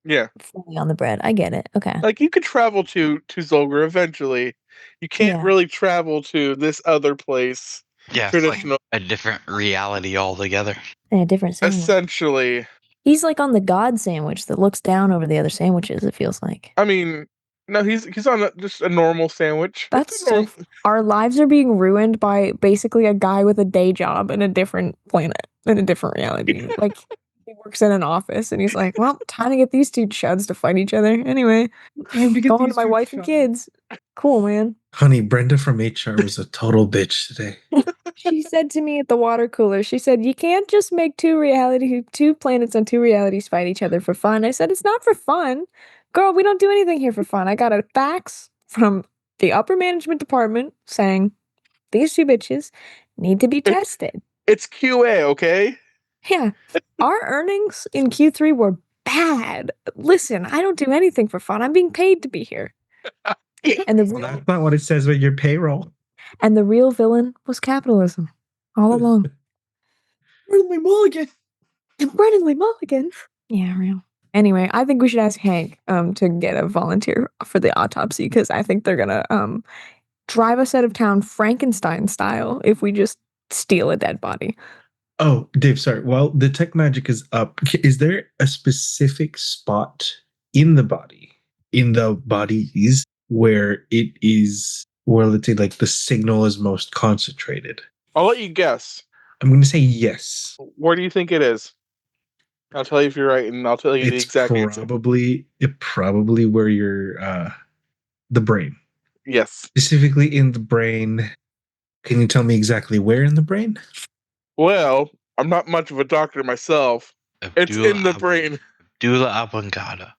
Yeah. fully on the bread. I get it. Okay. Like you could travel to Zolgra eventually. You can't Yeah. really travel to this other place. Yeah, it's like Traditional, a different reality altogether. And a different sandwich. essentially. He's like on the God sandwich that looks down over the other sandwiches, it feels like. I mean, no, he's on just a normal sandwich. That's It's a norm- our lives are being ruined by basically a guy with a day job in a different planet, in a different reality. Like, he works in an office and he's like, well, time to get these two chuds to fight each other. Anyway, Time to get going to these my two wife and chuds. kids. Cool, man. Honey, Brenda from HR was a total bitch today. She said to me at the water cooler, she said, you can't just make two planets on two realities fight each other for fun. I said, it's not for fun. Girl, we don't do anything here for fun. I got a fax from the upper management department saying these two bitches need to be tested. It's QA, okay? Yeah. Our earnings in Q3 were bad. Listen, I don't do anything for fun. I'm being paid to be here. And Well, that's not what it says with your payroll. the real villain was capitalism all along. Bradley Mulligan. Brennan Lee Mulligan. Yeah, real. Anyway, I think we should ask Hank to get a volunteer for the autopsy because I think they're gonna drive us out of town Frankenstein style if we just steal a dead body. Oh, Dave, sorry. While the tech magic is up, is there a specific spot in the bodies, where it is, where let's say like the signal is most concentrated? I'll let you guess. I'm going to say yes. Where do you think it is? I'll tell you if you're right, and I'll tell you the It's exact answer. probably where you're the brain. Yes. Specifically in the brain. Can you tell me exactly where in the brain? Well, I'm not much of a doctor myself. It's in the brain. Medulla oblongata.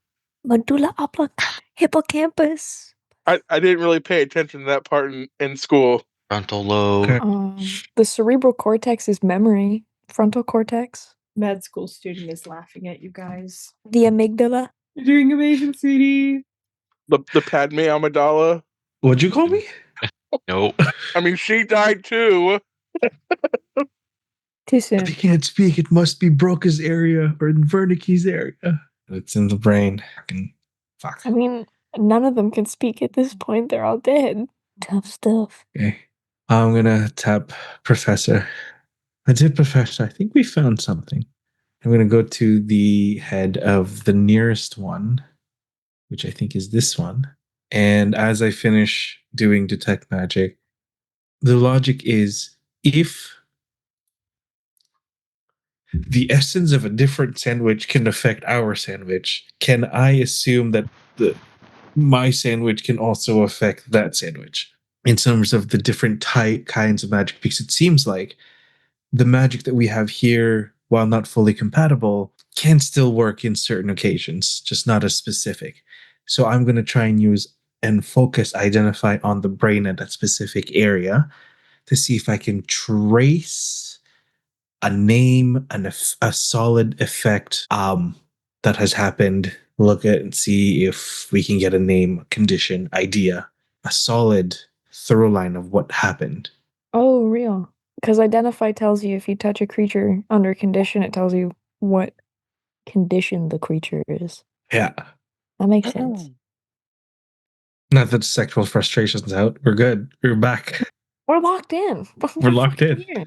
Medulla oblongata, hippocampus. I didn't really pay attention to that part in school. Frontal lobe. Okay. The cerebral cortex is memory. Frontal cortex. Med school student is laughing at you guys. The amygdala. You're doing amazing, sweetie. The Padme Amidala. What'd you call me? Nope. I mean, she died too. Too They soon. can't speak. It must be Broca's area or Wernicke's area. It's in the brain. Fuck. I mean, none of them can speak at this point. They're all dead. Tough stuff. Okay. I'm gonna tap Professor. I did, Professor. I think we found something. I'm gonna go to the head of the nearest one, which I think is this one. And as I finish doing detect magic, the logic is if the essence of a different sandwich can affect our sandwich, can I assume that my sandwich can also affect that sandwich in terms of the different kinds of magic? Because it seems like the magic that we have here, while not fully compatible, can still work in certain occasions, just not as specific. So I'm going to try and use and identify on the brain at that specific area to see if I can trace a name and a solid effect that has happened. Look at and see if we can get a name, condition, idea, a solid through line of what happened. Oh, real. Because identify tells you if you touch a creature under condition, it tells you what condition the creature is. Yeah. That makes sense. Not that sexual frustration's out. We're good. We're back. We're locked in. We're locked in. Here.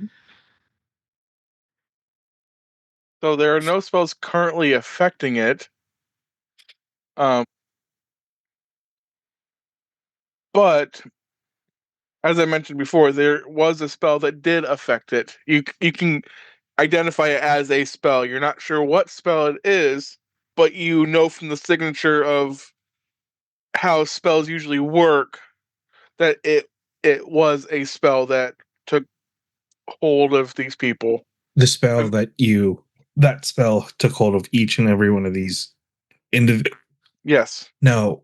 So there are no spells currently affecting it. But as I mentioned before, there was a spell that did affect it. You can identify it as a spell. You're not sure what spell it is, but you know from the signature of how spells usually work that it was a spell that took hold of these people. The spell that spell took hold of each and every one of these individuals. Yes. No,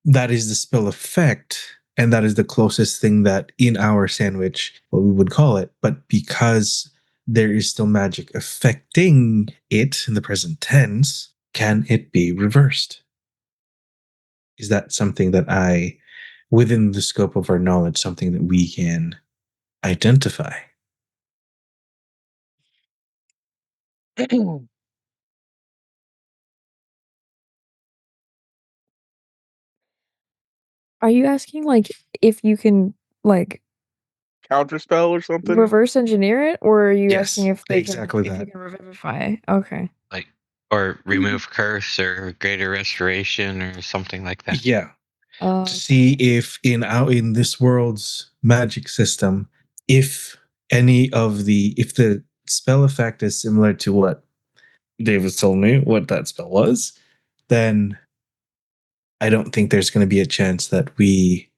that is the spell effect, and that is the closest thing that in our sandwich, what we would call it. But because there is still magic affecting it in the present tense, can it be reversed? Is that something that within the scope of our knowledge, something that we can identify? Are you asking like if you can like Counterspell or something? reverse engineer it, or are you Yes, asking if they exactly can, if that. you can revivify? Okay. Like, or remove curse or greater restoration or something like that. Yeah, Uh, to see if in this world's magic system, if if the spell effect is similar to what David told me what that spell was, then I don't think there's going to be a chance that we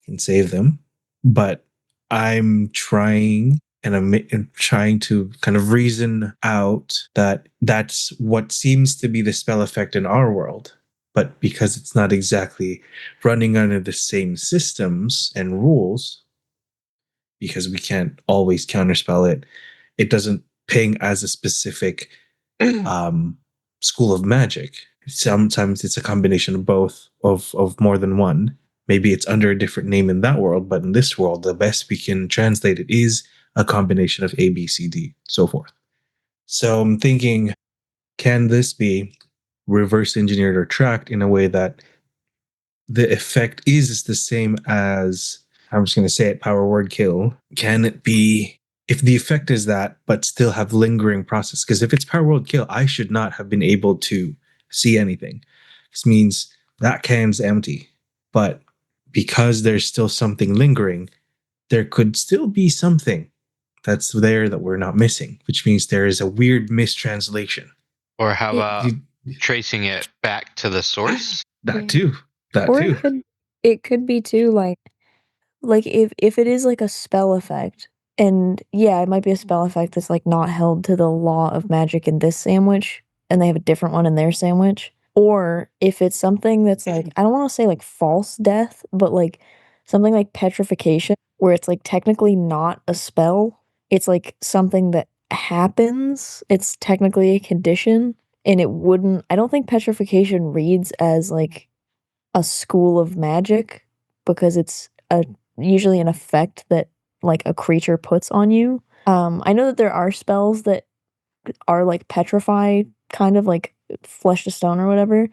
can save them. But I'm trying and I'm trying to kind of reason out that that's what seems to be the spell effect in our world. But because it's not exactly running under the same systems and rules, because we can't always counterspell it, it doesn't ping as a specific school of magic. Sometimes it's a combination of both, of more than one. Maybe it's under a different name in that world, but in this world, the best we can translate it is a combination of A, B, C, D, so forth. So I'm thinking, can this be reverse engineered or tracked in a way that the effect is the same as, I'm just going to say it, power word kill? Can it be, if the effect is that, but still have lingering process? Because if it's power word kill, I should not have been able to see anything. This means that can's empty. But because there's still something lingering, there could still be something that's there that we're not missing, which means there is a weird mistranslation. Or how about You- tracing it back to the source? that too. That or too. it could be too like if it is like a spell effect, and yeah, it might be a spell effect that's like not held to the law of magic in this sandwich, and they have a different one in their sandwich. Or if it's something that's like, I don't want to say like false death, but like something like petrification, where it's like technically not a spell. It's like something that happens. It's technically a condition, and it wouldn't. I don't think petrification reads as like a school of magic because it's a usually an effect that like a creature puts on you. I know that there are spells that are like petrify, kind of like flesh to stone or whatever,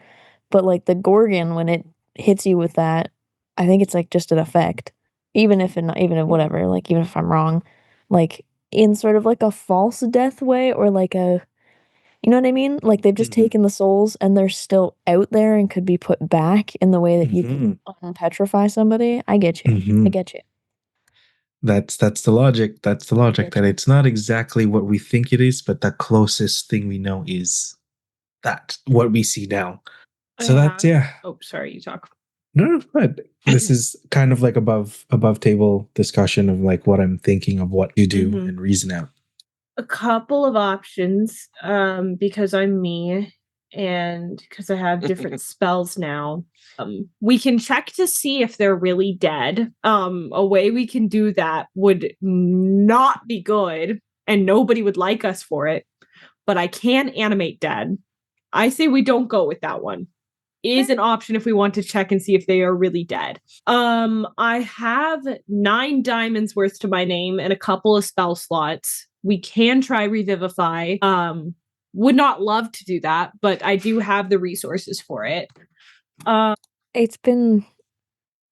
but like the Gorgon, when it hits you with that, I think it's like just an effect. Even if whatever, like even if I'm wrong, like in sort of like a false death way, or like a, you know what I mean? Like they've just taken the souls and they're still out there and could be put back in the way that you can petrify somebody. I get you. I get you. That's the logic. That's the logic, that it's not exactly what we think it is, but the closest thing we know is that what we see now. So that's, yeah. Oh, sorry, you talk. No, but this is kind of like above table discussion of like what I'm thinking of what you do and reason out. A couple of options, because I'm me and because I have different spells now. We can check to see if they're really dead. A way we can do that would not be good, and nobody would like us for it. But I can animate dead. I say we don't go with that one. Is an option if we want to check and see if they are really dead. I have 9 diamonds worth to my name and a couple of spell slots. We can try revivify. Would not love to do that, but I do have the resources for it. It's been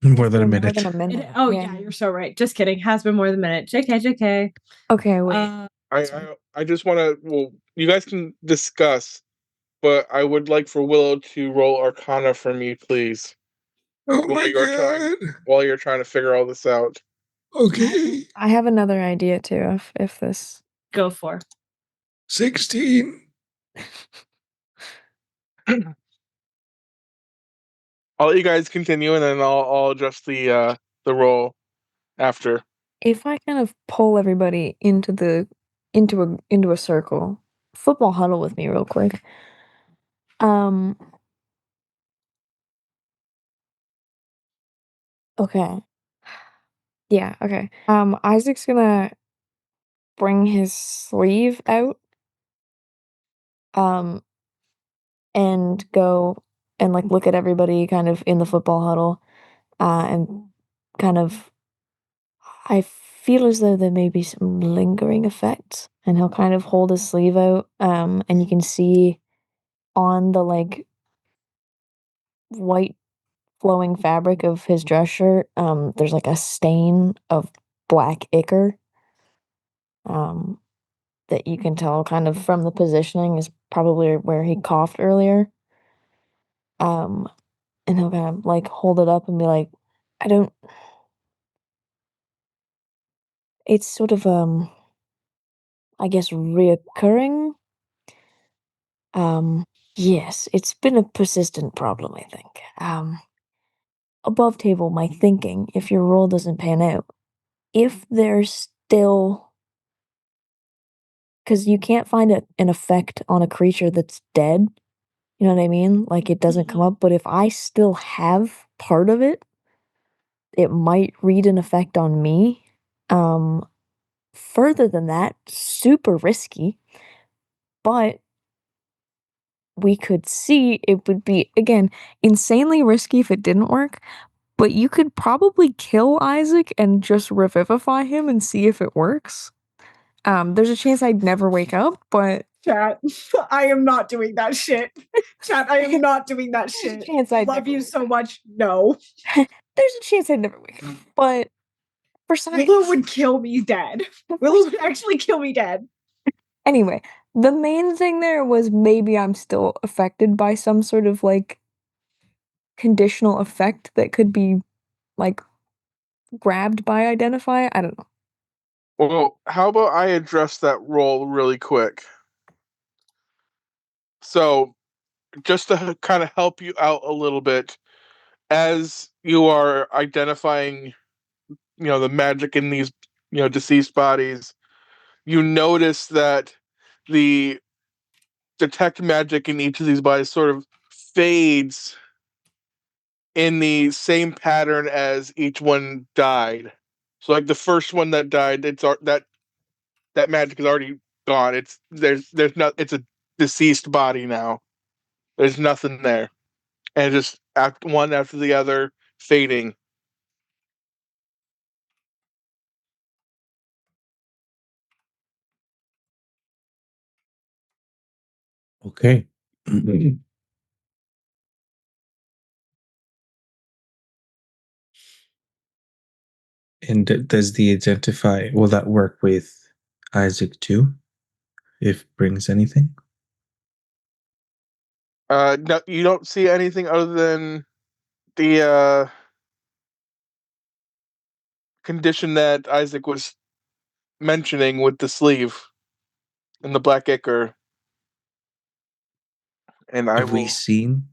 More than a more minute. than a minute. Oh yeah, you're so right. Just kidding. Has been more than a minute. JK. Okay, wait. I just want to. Well, you guys can discuss, but I would like for Willow to roll Arcana for me, please. Oh my god. While you're trying to figure all this out. Okay. I have another idea too. If this Go for 16. I'll let you guys continue, and then I'll adjust the roll after. if I kind of pull everybody into a circle, football huddle with me real quick. Okay. Yeah, okay. Isaac's gonna bring his sleeve out, um, and go and like look at everybody kind of in the football huddle, and kind of, I feel as though there may be some lingering effects, and he'll kind of hold his sleeve out, and you can see on the like white flowing fabric of his dress shirt, there's like a stain of black ichor. That you can tell kind of from the positioning is probably where he coughed earlier. And he'll kind of like hold it up and be like, I don't. It's sort of I guess reoccurring. Yes, it's been a persistent problem, I think. Above table, my thinking, if your roll doesn't pan out, if there's still, because you can't find an effect on a creature that's dead, you know what I mean? Like it doesn't come up, but if I still have part of it, it might read an effect on me. Further than that, super risky, but we could see it would be, again, insanely risky if it didn't work, but you could probably kill Isaac and just revivify him and see if it works. There's a chance I'd never wake up, but Chat, I am not doing that shit. Chat, I am not doing that there's a shit. chance I I'd love never you wake so up. much. No. There's a chance I'd never wake up, but for science. Willow would kill me dead. Willow would actually kill me dead. Anyway, the main thing there was maybe I'm still affected by some sort of like conditional effect that could be like grabbed by identify. I don't know. Well, how about I address that role really quick? So, just to kind of help you out a little bit, as you are identifying, the magic in these, deceased bodies, you notice that the detect magic in each of these bodies sort of fades in the same pattern as each one died. So, like the first one that died, that magic is already gone. There's not. It's a deceased body now. There's nothing there, and just one after the other fading. Okay. And does the identify, will that work with Isaac too? If brings anything? No, you don't see anything other than the condition that Isaac was mentioning with the sleeve and the black ichor. And I Have we will. seen?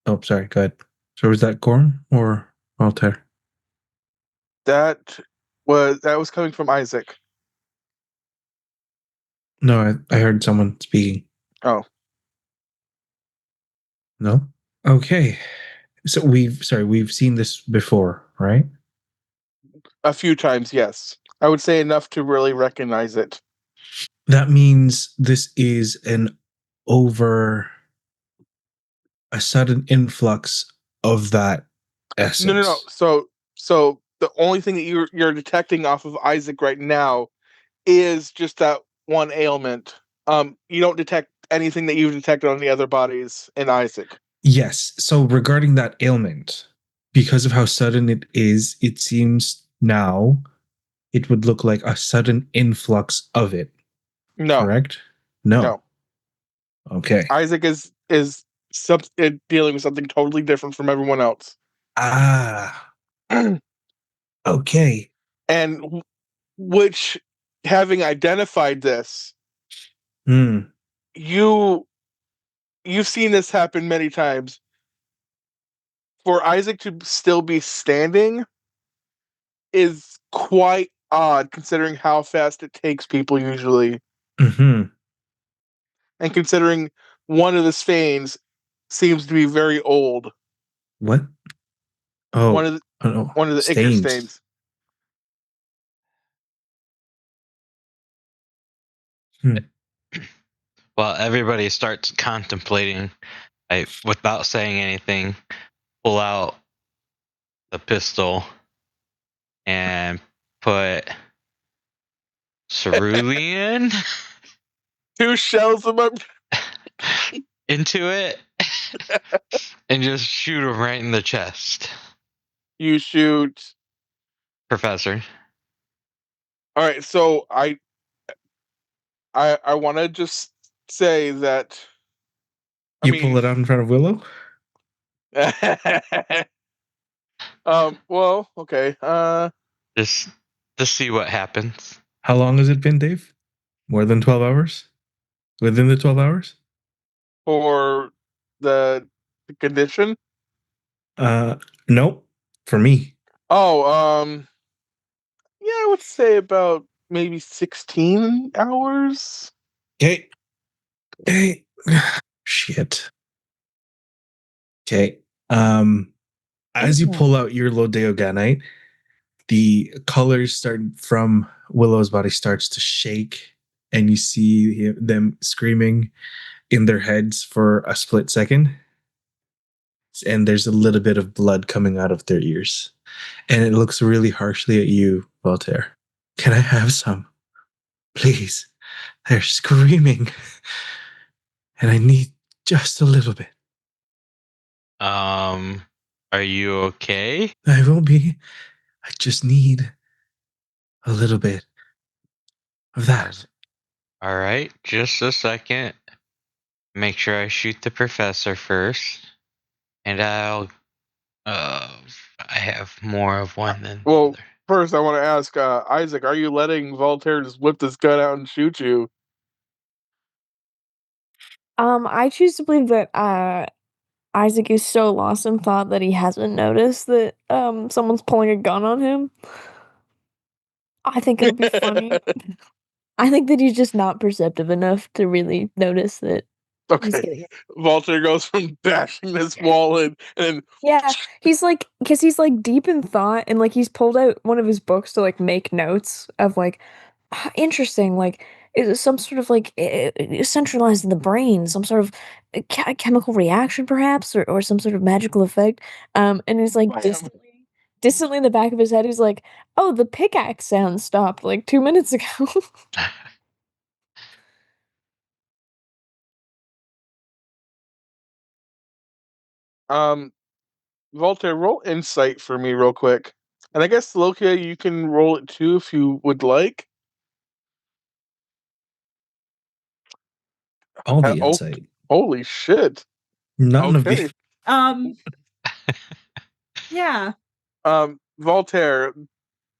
Oh, sorry, go ahead. So was that Gorn or Altair? That was coming from Isaac. No, I heard someone speaking. Oh, No? Okay. So we've seen this before, right? a few times, yes. I would say enough to really recognize it. That means this is an over a sudden influx of that essence. No. So the only thing that you're detecting off of Isaac right now is just that one ailment. You don't detect anything that you've detected on the other bodies in Isaac. Yes. So regarding that ailment, because of how sudden it is, it seems now it would look like a sudden influx of it. No, Correct? No. no. Okay. Isaac is dealing with something totally different from everyone else. Ah. Okay. And which, having identified this, you've seen this happen many times. For Isaac to still be standing is quite odd, considering how fast it takes people usually, Mm-hmm. and considering one of the Svains seems to be very old. What? One Oh, of the oh, one of the ichor stains. Well, everybody starts contemplating. Without saying anything, pull out the pistol and put cerulean 2 shells of my into it. and just shoot him right in the chest. You shoot. Professor. All right, so I want to just say that. I You pull mean, it out in front of Willow? well, okay. Just to see what happens. How long has it been, Dave? More than 12 hours? Within the 12 hours? For the condition. Nope. For me. Oh, yeah, I would say about maybe 16 hours. Okay. Hey. Shit. Okay. As you pull out your Lodeoganite, the colors start from Willow's body starts to shake, and you see them screaming in their heads for a split second. And there's a little bit of blood coming out of their ears. And it looks really harshly at you, Voltaire. Can I have some? Please. They're screaming. And I need just a little bit. Are you okay? I will be. I just need a little bit of that. All right, just a second. Make sure I shoot the professor first, and I have more of one than the Well, other. first I want to ask Isaac, are you letting Voltaire just whip this gun out and shoot you? I choose to believe that Isaac is so lost in thought that he hasn't noticed that someone's pulling a gun on him. I think it would be funny. I think that he's just not perceptive enough to really notice that he's Okay. getting. Voltaire goes from bashing this wall in, and Yeah, he's like, because he's like deep in thought, and like he's pulled out one of his books to like make notes of like, interesting, like is it some sort of like centralized in the brain, some sort of chemical reaction perhaps, or some sort of magical effect. And he's like distantly in the back of his head, he's like, oh, the pickaxe sound stopped like 2 minutes ago. Voltaire, roll insight for me real quick. And I guess Lokia, you can roll it too if you would like. All the Oh, insight. holy shit. None of Okay. the. Yeah. Voltaire,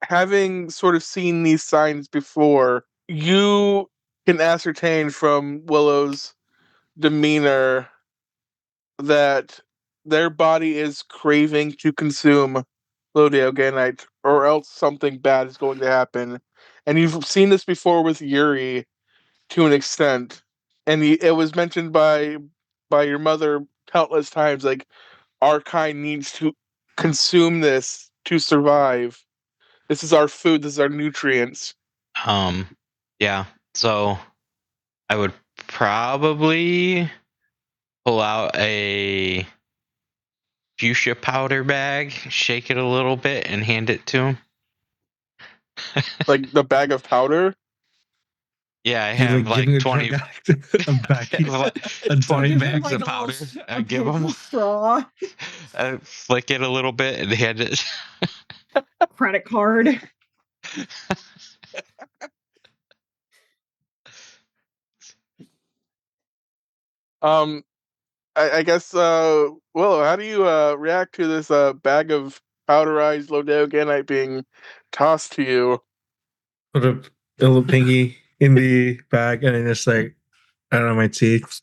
having sort of seen these signs before, you can ascertain from Willow's demeanor that their body is craving to consume Lodeoganite, or else something bad is going to happen. And you've seen this before with Yuri to an extent, and it was mentioned by your mother countless times. Like, our kind needs to consume this to survive. This is our food. This is our nutrients. Yeah. So I would probably pull out a fuchsia powder bag, shake it a little bit, and hand it to him. Like the bag of powder. Yeah, I You're have like giving like a 20, drug addict a bag, a 20 dime bags bag. of powder. I give him, straw, I flick it a little bit and hand it. credit card. I guess. Well, how do you react to this bag of powderized Lodeoganite being tossed to you? Put a little pinky in the bag, and then just like, I don't know, my teeth.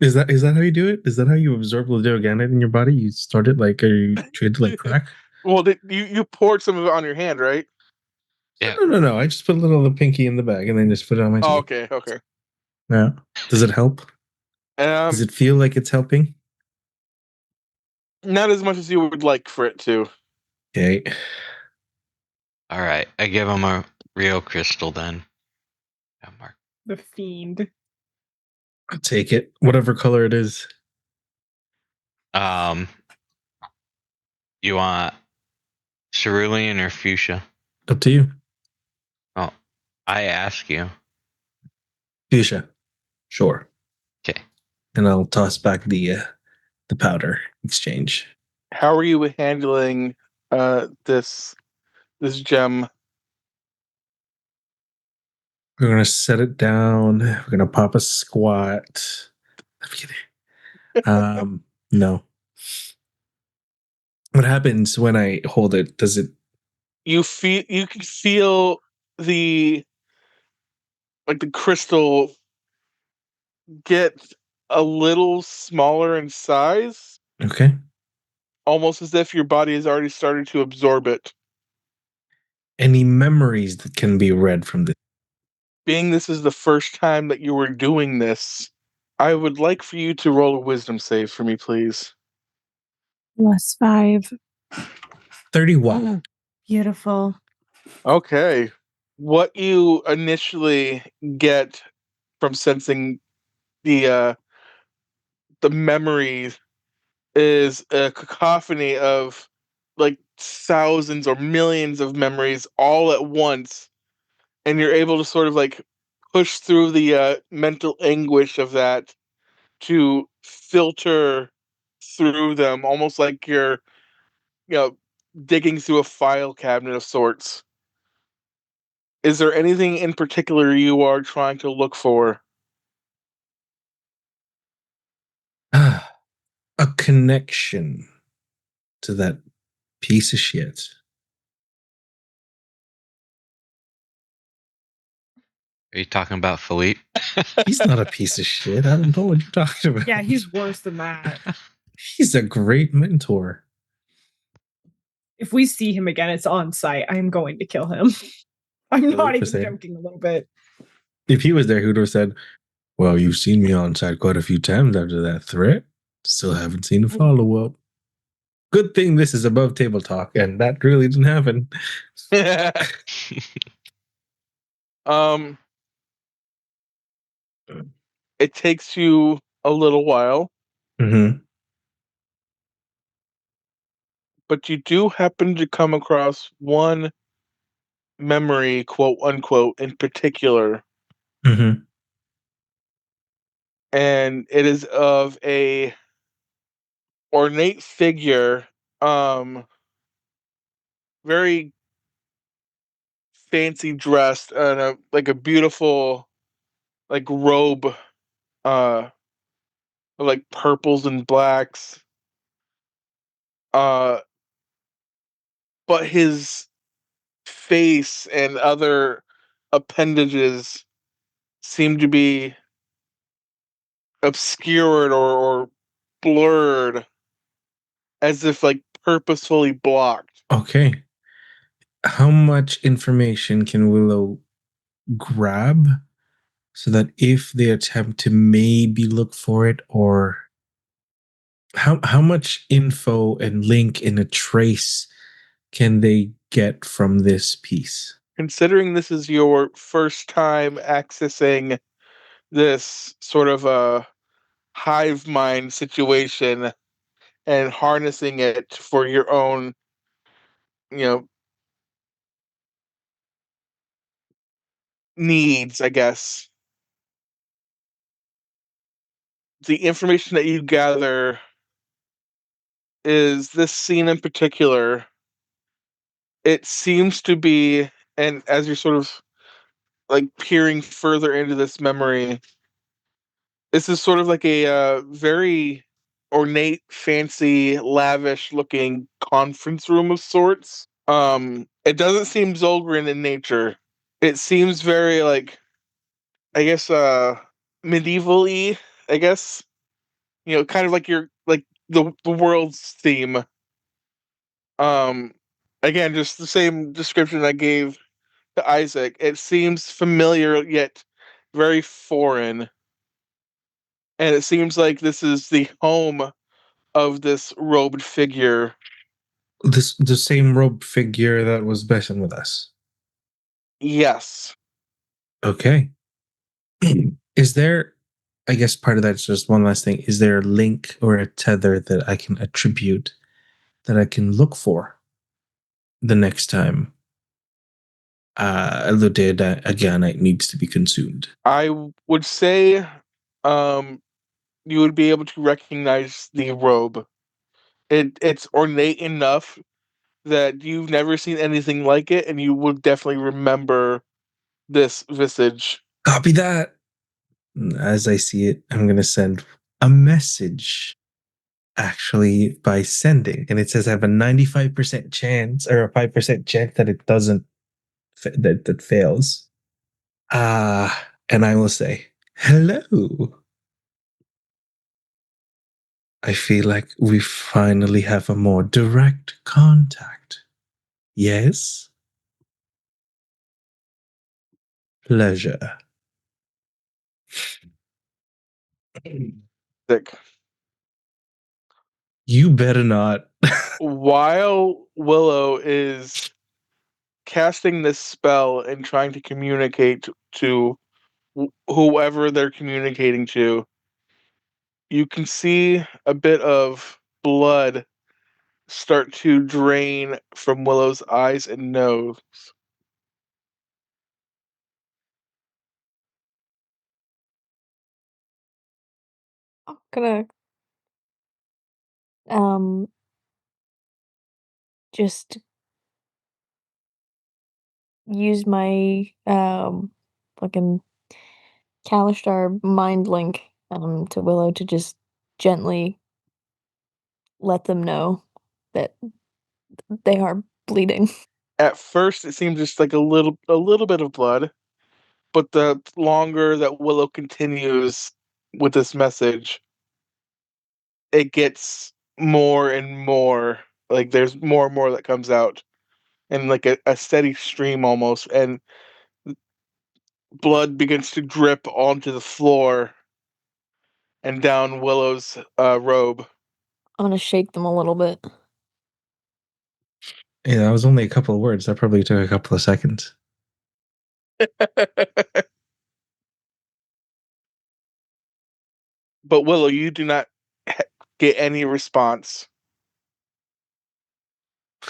Is that how you do it? Is that how you absorb Lodeoganite in your body? You start it like, are you treated like crack? Well, you poured some of it on your hand, right? Yeah. No. I just put a little of the pinky in the bag and then just put it on my teeth. Oh, okay. Yeah. Does it help? Does it feel like it's helping? Not as much as you would like for it to. Okay. All right. I give him a real crystal then. Yeah, Mark. The fiend. I'll take it. Whatever color it is. You want cerulean or fuchsia? Up to you. Oh, I ask you. Fuchsia. Sure. Okay. And I'll toss back the powder exchange. How are you handling this gem? We're gonna set it down. We're gonna pop a squat. I'm kidding. No. What happens when I hold it? Does it? You can feel the crystal get a little smaller in size, Okay. almost as if your body has already started to absorb it. Any memories that can be read from this? Being this is the first time that you were doing this, I would like for you to roll a wisdom save for me, please. +5. 31. Beautiful. Okay. What you initially get from sensing the memories is a cacophony of like thousands or millions of memories all at once, and you're able to sort of like push through the mental anguish of that to filter through them, almost like you're, digging through a file cabinet of sorts. Is there anything in particular you are trying to look for? A connection to that piece of shit. Are you talking about Philippe? He's not a piece of shit. I don't know what you're talking about. Yeah, he's worse than that. He's a great mentor. If we see him again, it's on site. I am going to kill him. I'm not even 100%. joking a little bit. If he was there, he would have said, "Well, you've seen me on site quite a few times after that threat. Still haven't seen a follow up. Good thing this is above table talk, and that really didn't happen." um, it takes you a little while, Mm-hmm. but you do happen to come across one memory, quote unquote, in particular, Mm-hmm. and it is of a ornate figure, very fancy dressed in a beautiful robe, of like purples and blacks. Uh, but his face and other appendages seem to be obscured or blurred, as if like purposefully blocked. Okay. How much information can Willow grab so that if they attempt to maybe look for it, or how much info and link in a trace can they get from this piece? Considering this is your first time accessing this sort of a hive mind situation and harnessing it for your own, you know, needs, I guess. The information that you gather is this scene in particular. It seems to be, and as you're sort of like peering further into this memory, this is sort of like a very ornate, fancy, lavish looking conference room of sorts. It doesn't seem Zolgren in nature. It seems very like, I guess, medieval-y, I guess. Kind of like your like the world's theme. Um, Again, just the same description I gave to Isaac. It seems familiar yet very foreign, and it seems like this is the home of this robed figure. The same robe figure that was messing with us. Yes. Okay. Is there, I guess part of that's just one last thing. Is there a link or a tether that I can attribute that I can look for the next time the dead Aganite needs to be consumed. I would say you would be able to recognize the robe. It's ornate enough that you've never seen anything like it, and you would definitely remember this visage. Copy that. As I see it, I'm going to send a message actually by sending. And it says I have a 95% chance or a 5% chance that it doesn't, that fails. And I will say, hello. I feel like we finally have a more direct contact. Yes? Pleasure. Sick. You better not. While Willow is casting this spell and trying to communicate to whoever they're communicating to, you can see a bit of blood start to drain from Willow's eyes and nose. I'm gonna just use my fucking Kalistar mind link to Willow to just gently let them know that they are bleeding. At first, it seems just like a little bit of blood, but the longer that Willow continues with this message, it gets more and more. Like there's more and more that comes out, and like a steady stream almost, and blood begins to drip onto the floor and down Willow's robe. I'm gonna shake them a little bit. Yeah, that was only a couple of words. That probably took a couple of seconds. But Willow, you do not get any response.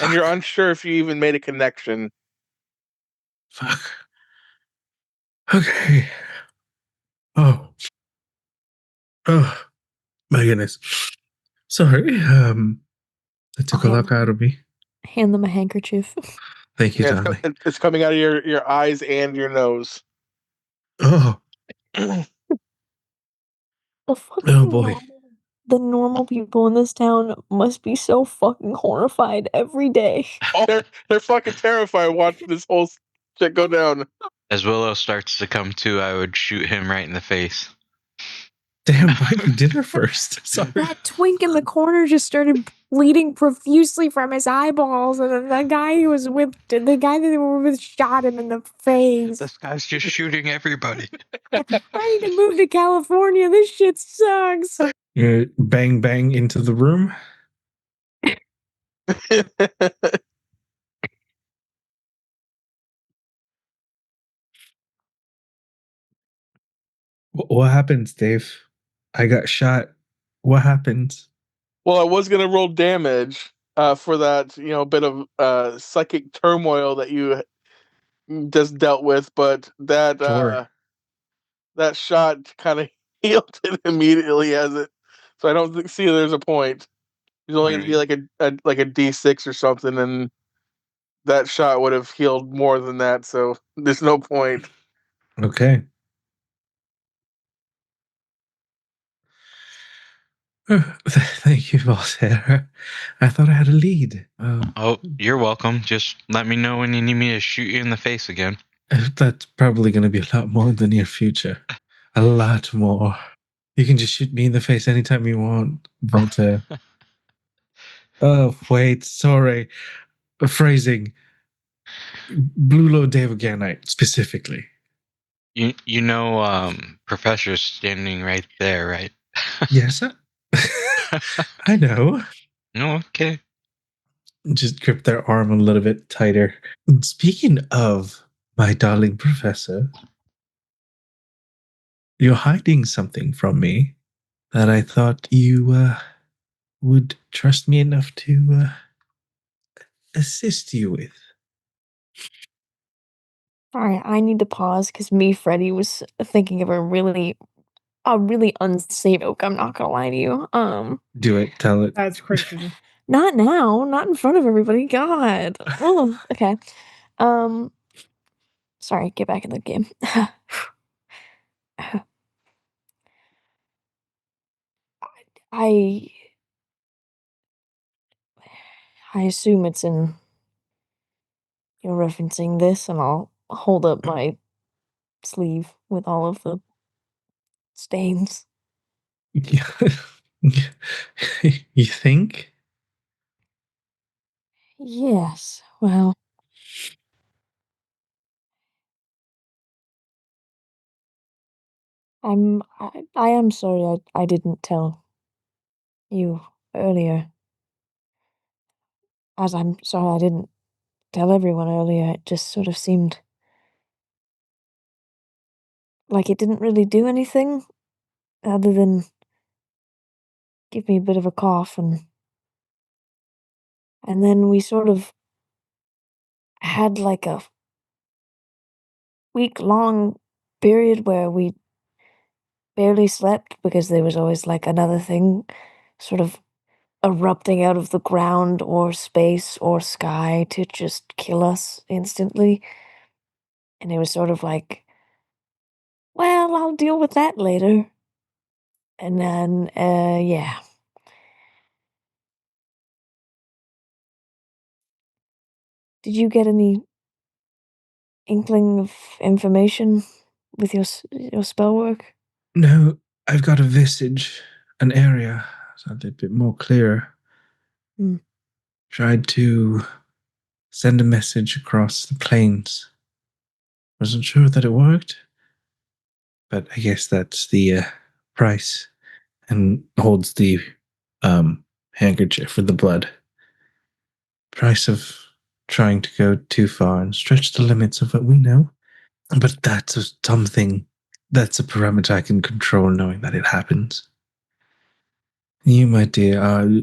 And you're unsure if you even made a connection. Fuck. Okay. Oh. Oh, my goodness. Sorry. That took a lot out of me. Hand them a handkerchief. Thank you, Yeah, darling. it's coming out of your eyes and your nose. Oh, The fucking oh boy. the normal people in this town must be so fucking horrified every day. They're fucking terrified watching this whole shit go down. As Willow starts to come to, I would shoot him right in the face. Damn, buy me dinner first. Sorry. That twink in the corner just started bleeding profusely from his eyeballs, and then the guy who was with the guy that they were with shot him in the face. This guy's just shooting everybody. I need to move to California. This shit sucks. Bang, bang into the room. What happens, Dave? I got shot. What happens? Well, I was gonna roll damage for that, bit of psychic turmoil that you just dealt with, but that Sure. that shot kind of healed it immediately as it. So I don't see there's a point. It's only going to be like a D6 or something, and that shot would have healed more than that. So there's no point. Okay. Thank you, boss. I thought I had a lead. Oh, you're welcome. Just let me know when you need me to shoot you in the face again. That's probably going to be a lot more in the near future. A lot more. You can just shoot me in the face anytime you want. But, oh, wait, sorry. Phrasing. Blue Low Dave Ganite, specifically. You know, Professor's standing right there, right? Yes, sir. I know. No, okay. Just grip their arm a little bit tighter. Speaking of my darling professor, you're hiding something from me that I thought you would trust me enough to assist you with. Alright, I need to pause because me, Freddie, was thinking of a really unsafe joke, I'm not gonna lie to you. Do it. Tell it. That's crazy. Not now, not in front of everybody, God. Oh, okay. Sorry, get back in the game. I I assume you're referencing this, and I'll hold up my sleeve with all of the stains. You think? Yes, well, I am sorry I didn't tell you earlier. As I'm sorry I didn't tell everyone earlier, it just sort of seemed like it didn't really do anything other than give me a bit of a cough, and then we sort of had like a week-long period where we barely slept because there was always like another thing sort of erupting out of the ground or space or sky to just kill us instantly. And it was sort of like, well, I'll deal with that later. And then, yeah. Did you get any inkling of information with your spell work? No, I've got a visage, an area, something a bit more clear. Hmm. Tried to send a message across the plains. Wasn't sure that it worked, but I guess that's the price. And holds the handkerchief for the blood. Price of trying to go too far and stretch the limits of what we know. But that's something, that's a parameter I can control knowing that it happens. You, my dear,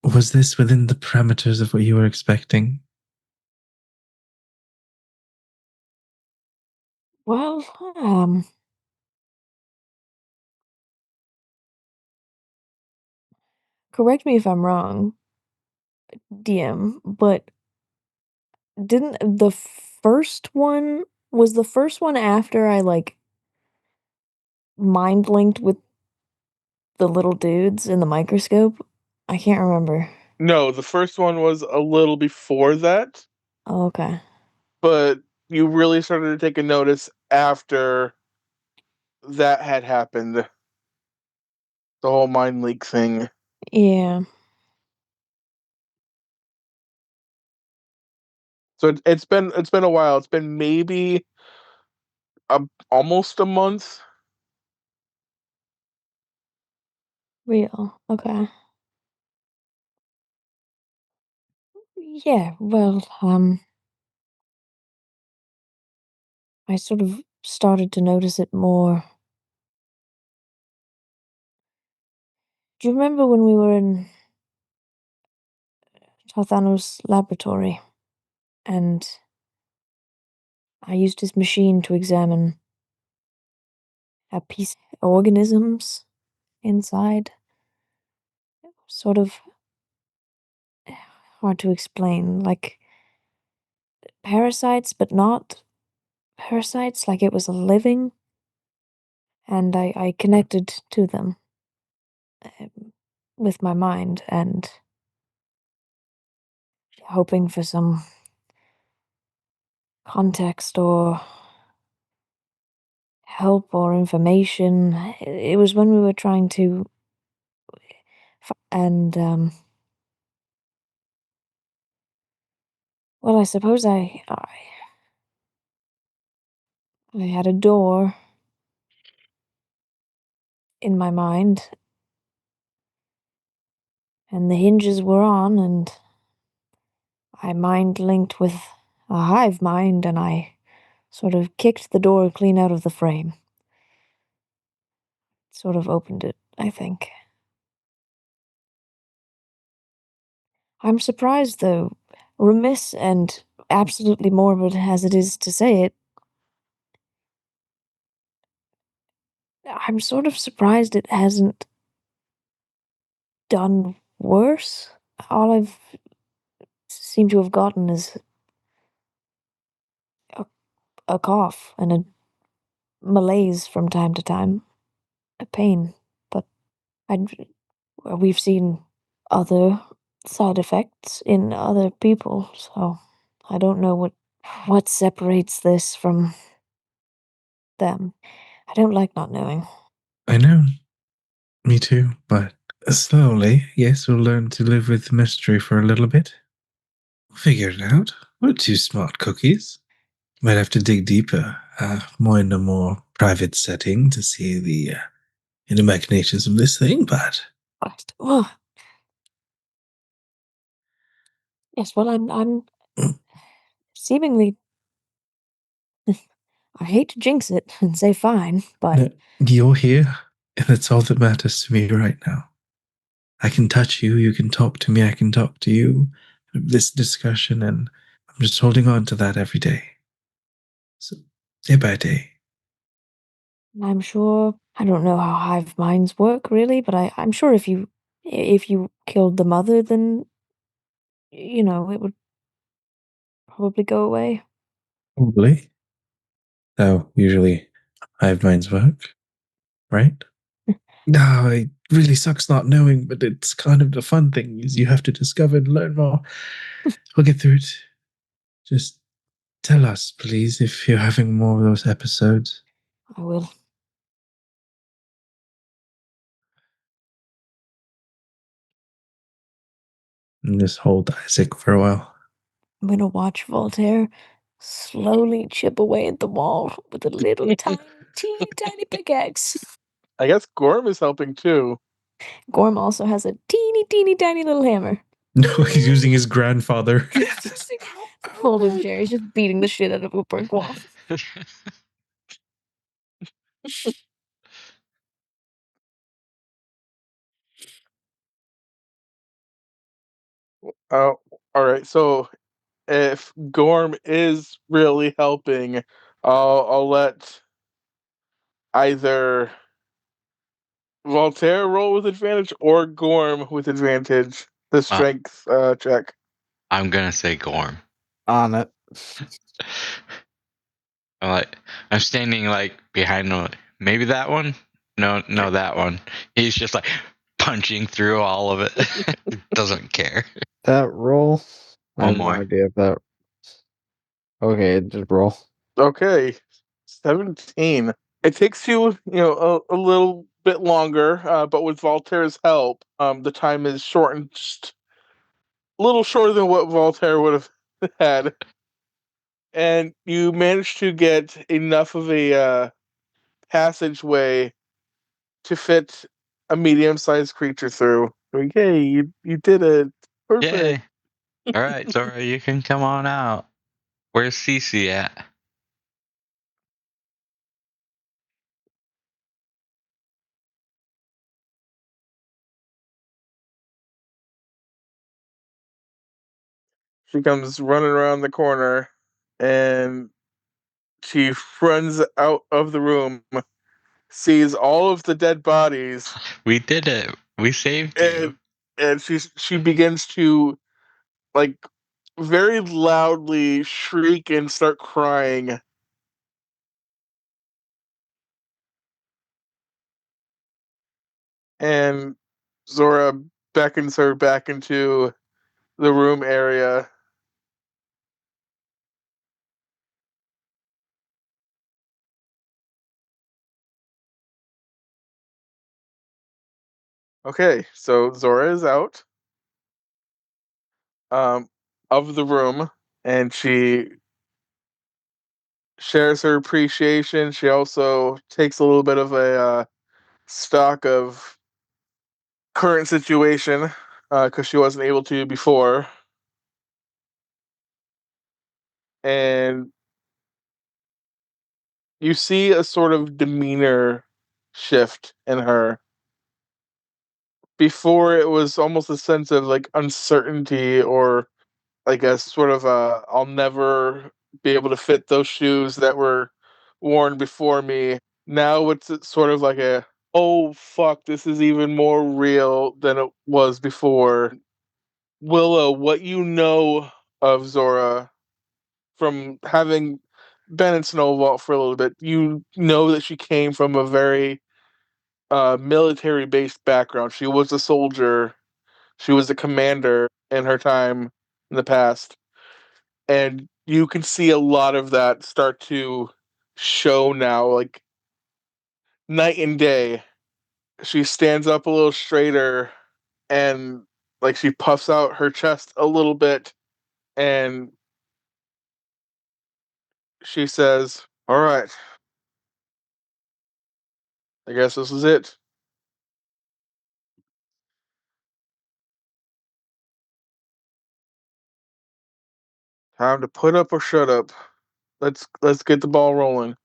was this within the parameters of what you were expecting? Well, correct me if I'm wrong, DM, but didn't the first one was the first one after I like mind linked with the little dudes in the microscope? I can't remember. No, the first one was a little before that, Oh, okay. but you really started to take a notice after that had happened. The whole mind leak thing. Yeah. So it's been a while. It's been maybe almost a month. Real. Okay. Yeah, well, I sort of started to notice it more. Do you remember when we were in Tarthano's laboratory and I used his machine to examine a piece of organisms inside? Sort of hard to explain, like parasites, but not parasites, like it was a living, and I connected to them with my mind and hoping for some context or help or information. It was when we were trying to, and well, I suppose I had a door in my mind, and the hinges were on, and I mind linked with a hive mind, and I sort of kicked the door clean out of the frame. Sort of opened it, I think. I'm surprised, though, remiss and absolutely morbid as it is to say it, I'm sort of surprised it hasn't done worse. All I've seemed to have gotten is a, a cough and a malaise from time to time, a pain. But we've seen other side effects in other people, so I don't know what separates this from them. I don't like not knowing. I know. Me too, but slowly, yes, we'll learn to live with the mystery for a little bit. We'll figure it out. We're two smart cookies. Might have to dig deeper, more in a more private setting to see the inner machinations of this thing, but Oh. Yes, well, I'm seemingly. I hate to jinx it and say fine, but you're here, and that's all that matters to me right now. I can touch you, you can talk to me, I can talk to you. This discussion, and I'm just holding on to that every day. So, day by day. I'm sure I don't know how hive minds work really, but I'm sure if you killed the mother, then it would probably go away. Probably. How usually hive minds work, right? No, it really sucks not knowing, but it's kind of the fun thing is you have to discover and learn more. We'll get through it. Just tell us, please, if you're having more of those episodes. I will. And just hold Isaac for a while. I'm gonna watch Voltaire slowly chip away at the wall with a little teeny tiny pickaxe. I guess Gorm is helping too. Gorm also has a teeny tiny little hammer. No, he's using his grandfather. Folding chair. He's just beating the shit out of a brick wall. Oh, all right. So if Gorm is really helping, I'll let either Voltaire roll with advantage or Gorm with advantage. The strength check. I'm gonna say Gorm. On it. I'm standing like behind him. Maybe that one? No, that one. He's just like punching through all of it. Doesn't care. That roll. I One have more. no idea if that. Okay, just roll. Okay, 17. It takes you, a little bit longer, but with Voltaire's help, the time is shortened just a little shorter than what Voltaire would have had. And you manage to get enough of a passageway to fit a medium-sized creature through. Like, hey, you did it. Perfect. Yay. All right, Zora, you can come on out. Where's Cece at? She comes running around the corner, and she runs out of the room, sees all of the dead bodies, We did it. We saved you. and she begins to like very loudly shriek and start crying. And Zora beckons her back into the room area. Okay, so Zora is out um, of the room, and she shares her appreciation. She also takes a little bit of a stock of current situation because she wasn't able to before. And you see a sort of demeanor shift in her. Before it was almost a sense of like uncertainty or like a sort of a I'll never be able to fit those shoes that were worn before me. Now it's sort of like a oh fuck, this is even more real than it was before. Willow, what you know of Zora from having been in Snowvault for a little bit, you know that she came from a very military based background. She was a soldier, she was a commander in her time in the past. And you can see a lot of that start to show now, like night and day. She stands up a little straighter and like she puffs out her chest a little bit and she says, "All right, I guess this is it. Time to put up or shut up. Let's get the ball rolling."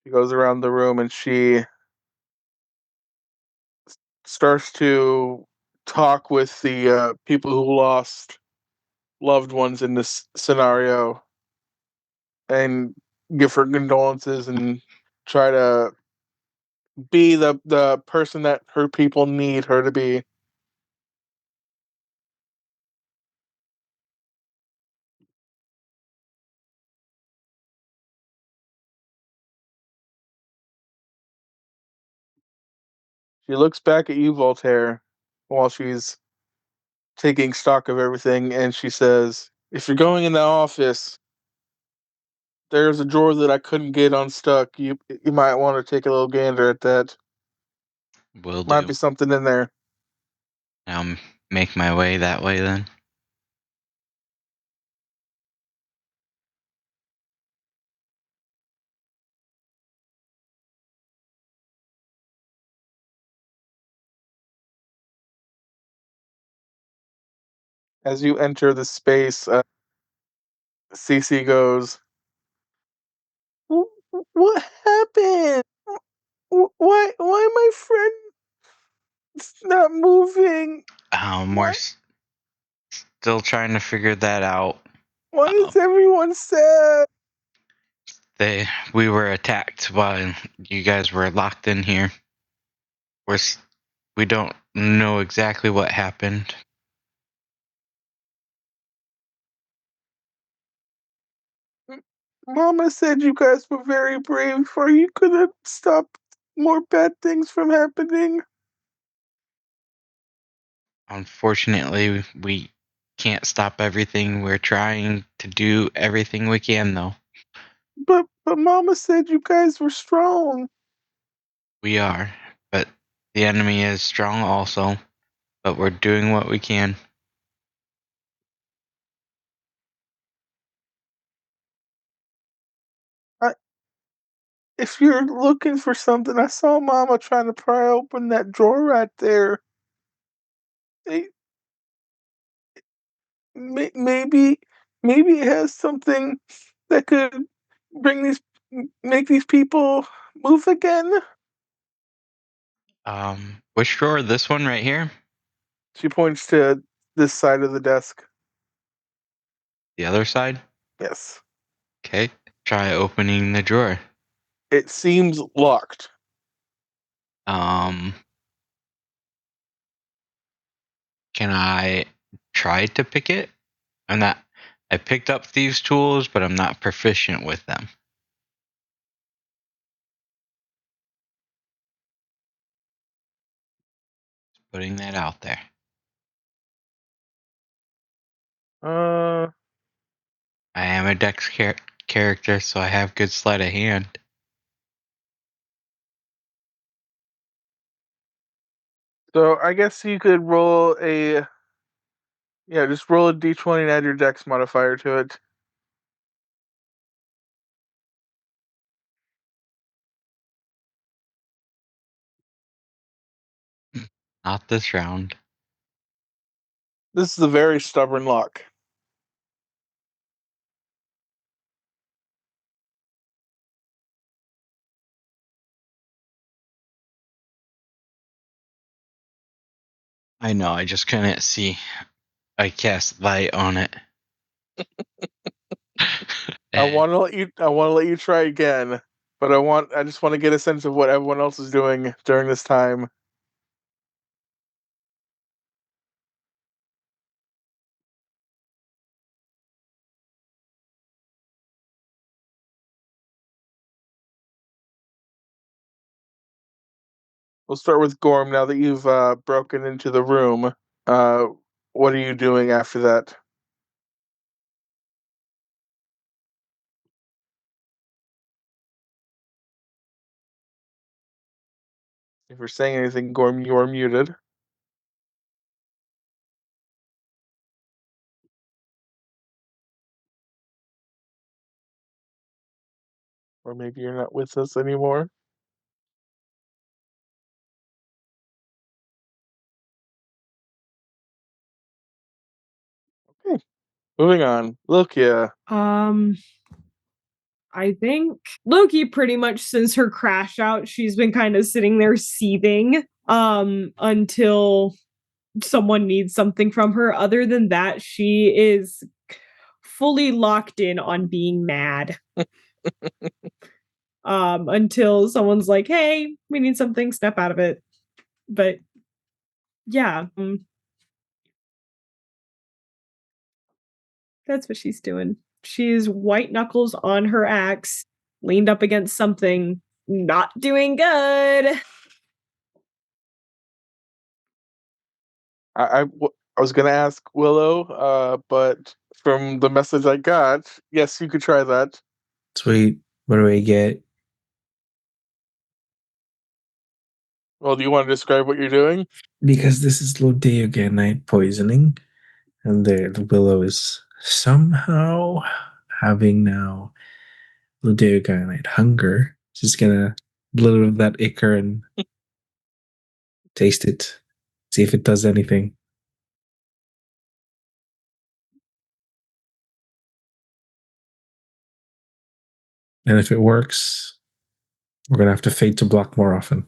She goes around the room and she starts to talk with the people who lost loved ones in this scenario and give her condolences and try to be the person that her people need her to be. She looks back at you, Voltaire, while she's taking stock of everything, and she says, "If you're going in the office, there's a drawer that I couldn't get unstuck. You might want to take a little gander at that. Will Might do. be something in there." I'll make my way that way then. As you enter the space, Cece goes, What happened? Why my friend's not moving? We're Why still trying to figure that out. why Um, is everyone sad?" we were attacked while you guys were locked in here. We don't know exactly what happened. Mama said you guys were very brave, or you could have stopped more bad things from happening. Unfortunately, we can't stop everything. We're trying to do everything we can, though. But Mama said you guys were strong. We are, but the enemy is strong also. But we're doing what we can. I, if you're looking for something, I saw Mama trying to pry open that drawer right there. It, maybe it has something that could bring these make these people move again. Which drawer? This one right here? She points to this side of the desk. The other side? Yes. Okay. Try opening the drawer. It seems locked. Um, can I try to pick it? I picked up thieves' tools, but I'm not proficient with them. Just putting that out there. Uh, I am a dex character, so I have good sleight of hand. so I guess you could roll a just roll a d20 and add your dex modifier to it. Not this round. This is a very stubborn lock. I know, I just couldn't see. I cast light on it. I want to let you try again, but I just want to get a sense of what everyone else is doing during this time. We'll start with Gorm now that you've broken into the room. What are you doing after that? If you're saying anything, Gorm, you are muted. Or maybe you're not with us anymore. Okay, moving on. Lukia. I think Loki pretty much since her crash out, she's been kind of sitting there seething until someone needs something from her. Other than that, she is fully locked in on being mad. Until someone's like, "Hey, we need something, step out of it." But yeah, that's what she's doing. She's white knuckles on her axe, leaned up against something, not doing good. I was gonna ask Willow, but from the message I got, yes, you could try that. Sweet. What do we get? Well, do you want to describe what you're doing? Because this is Lodeoganite poisoning, and the Willow is somehow having now Ludeoganite hunger. Just gonna a little of that ichor and taste it, see if it does anything. And if it works, we're gonna have to fade to block more often.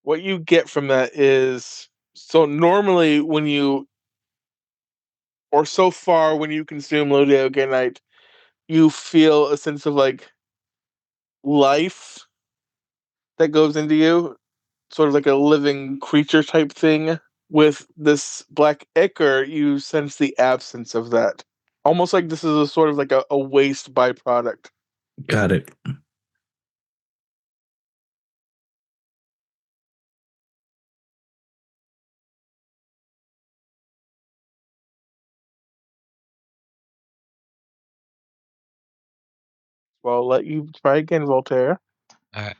What you get from that is, so normally when you, or so far when you consume Ludeoganite, you feel a sense of like life that goes into you, sort of like a living creature type thing. With this black ichor, you sense the absence of that. Almost like this is a sort of like a waste byproduct. Got it. Well, I'll let you try again, Voltaire. Alright.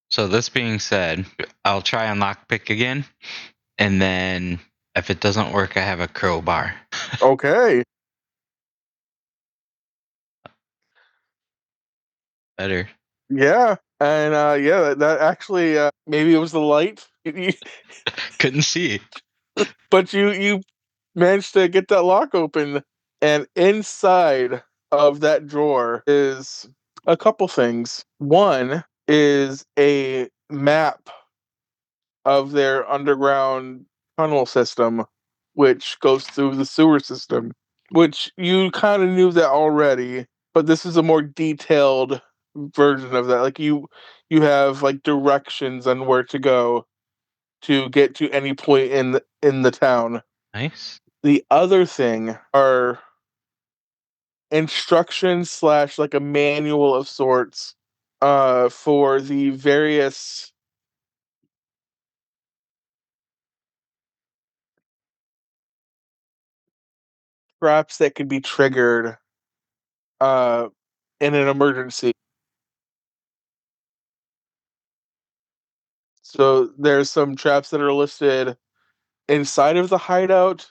So this being said, I'll try on lockpick again, and then if it doesn't work, I have a crowbar. Okay. Better. Yeah. And yeah, that actually maybe it was the light. Couldn't see. But you managed to get that lock open, and inside of that drawer is a couple things. One is a map of their underground tunnel system, which goes through the sewer system, which you kind of knew that already, but this is a more detailed version of that. Like you have like directions on where to go to get to any point in the town. Nice. The other thing are instructions slash like a manual of sorts for the various traps that could be triggered uh in an emergency. So there's some traps that are listed inside of the hideout.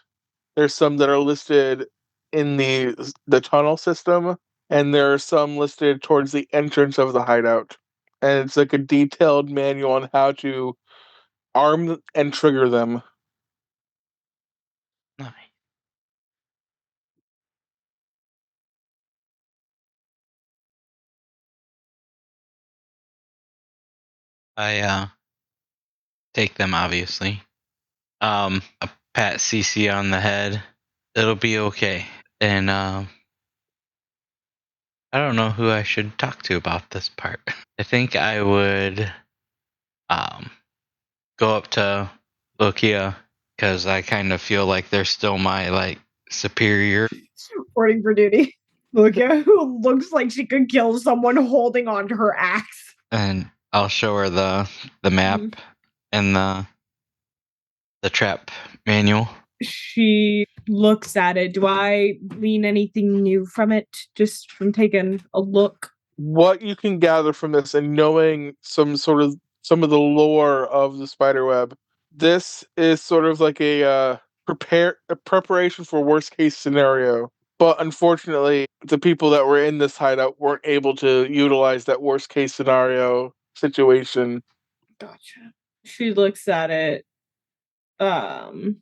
There's some that are listed in the tunnel system, and there are some listed towards the entrance of the hideout. And it's like a detailed manual on how to arm and trigger them. Nice. I take them, obviously. A pat CC on the head. It'll be okay. And I don't know who I should talk to about this part. I think I would go up to Lokia, because I kind of feel like they're still my like superior. Reporting for duty. Luca, who looks like she could kill someone holding onto her axe. And I'll show her the map and the trap manual. She looks at it. Do I glean anything new from it just from taking a look? What you can gather from this and knowing some of the lore of the spiderweb, this is sort of like a preparation for worst case scenario. But unfortunately, the people that were in this hideout weren't able to utilize that worst case scenario situation. Gotcha. She looks at it, kind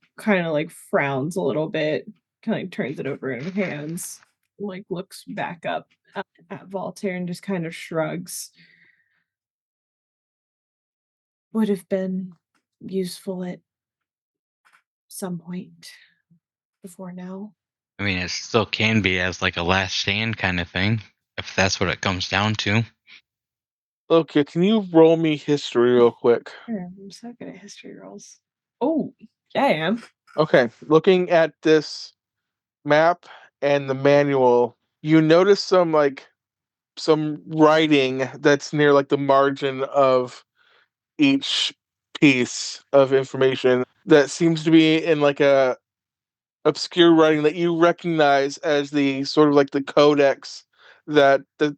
of like frowns a little bit, kind of turns it over in her hands, like looks back up at Voltaire and just kind of shrugs. Would have been useful at some point before now. I mean, it still can be as like a last stand kind of thing, if that's what it comes down to. Okay, can you roll me history real quick? Sure, I'm so good at history rolls. Oh, yeah, I am. Okay, looking at this map and the manual, you notice some writing that's near like the margin of each piece of information that seems to be in like a obscure writing that you recognize as the sort of like the codex that the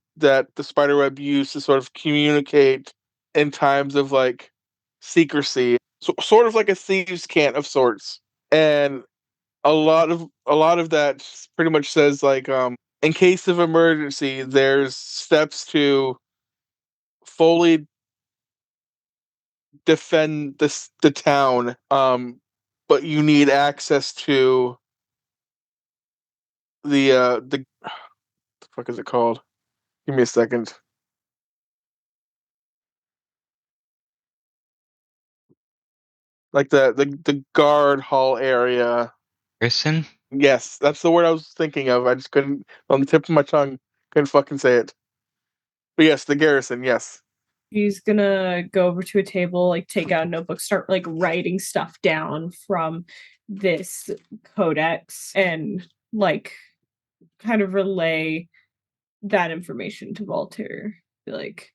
spiderweb used to sort of communicate in times of like secrecy, so, sort of like a thieves' cant of sorts. And a lot of that pretty much says like in case of emergency there's steps to fully defend the town, but you need access to the fuck is it called? Give me a second. Like the guard hall area. Grayson? Yes, that's the word I was thinking of. I just couldn't, on the tip of my tongue, couldn't fucking say it. But yes, the garrison. Yes. She's gonna go over to a table, like take out a notebook, start like writing stuff down from this codex and like kind of relay that information to Voltaire. Be like,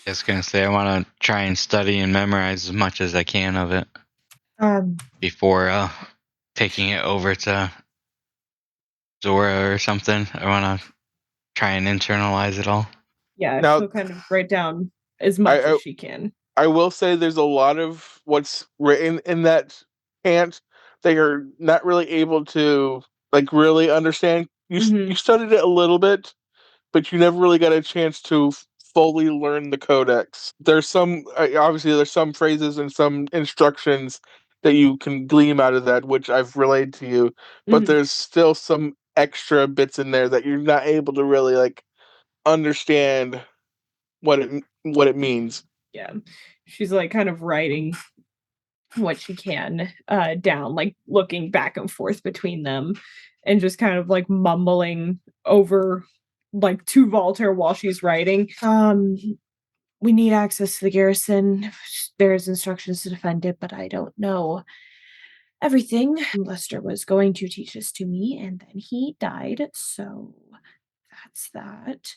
I was gonna say I want to try and study and memorize as much as I can of it before taking it over to Zora or something. I want to try and internalize it all. yeah, Now- she'll kind of write down as much I- as she can. I will say there's a lot of what's written in that cant that you're not really able to like really understand. You studied it a little bit, but you never really got a chance to fully learn the codex. There's some obviously there's some phrases and some instructions that you can glean out of that, which I've relayed to you, but there's still some extra bits in there that you're not able to really like understand what it means. Yeah, she's like kind of writing what she can down, like looking back and forth between them and just kind of like mumbling over like to Voltaire while she's writing. We need access to the garrison. There's instructions to defend it, but I don't know everything. Lester was going to teach this to me, and then he died, so that's that.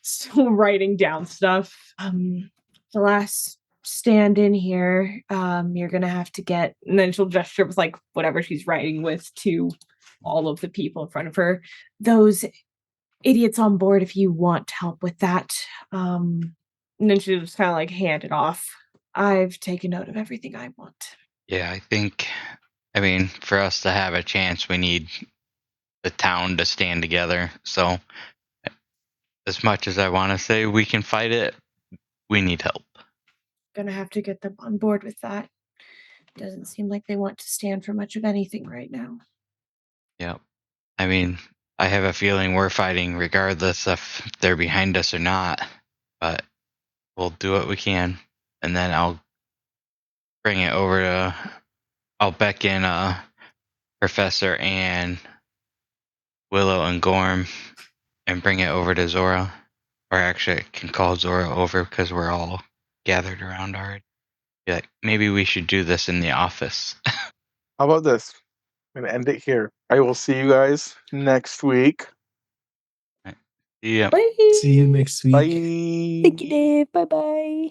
Still writing down stuff. The last stand in here, you're gonna have to get, and then she'll gesture with like whatever she's writing with to all of the people in front of her. Those idiots on board if you want help with that. And then she'll just kind of like hand it off. I've taken note of everything I want. Yeah, I mean, for us to have a chance, we need the town to stand together. So as much as I want to say we can fight it, we need help. Gonna have to get them on board with that. Doesn't seem like they want to stand for much of anything right now. Yep. I mean, I have a feeling we're fighting regardless if they're behind us or not. But we'll do what we can, and then I'll bring it over to. I'll beckon Professor and Willow and Gorm and bring it over to Zora. Or actually, I can call Zora over because we're all gathered around already. Be like, maybe we should do this in the office. How about this? I'm gonna end it here. I will see you guys next week. Yeah. Bye. See you next week. Bye. Thank you, Dave. Bye bye.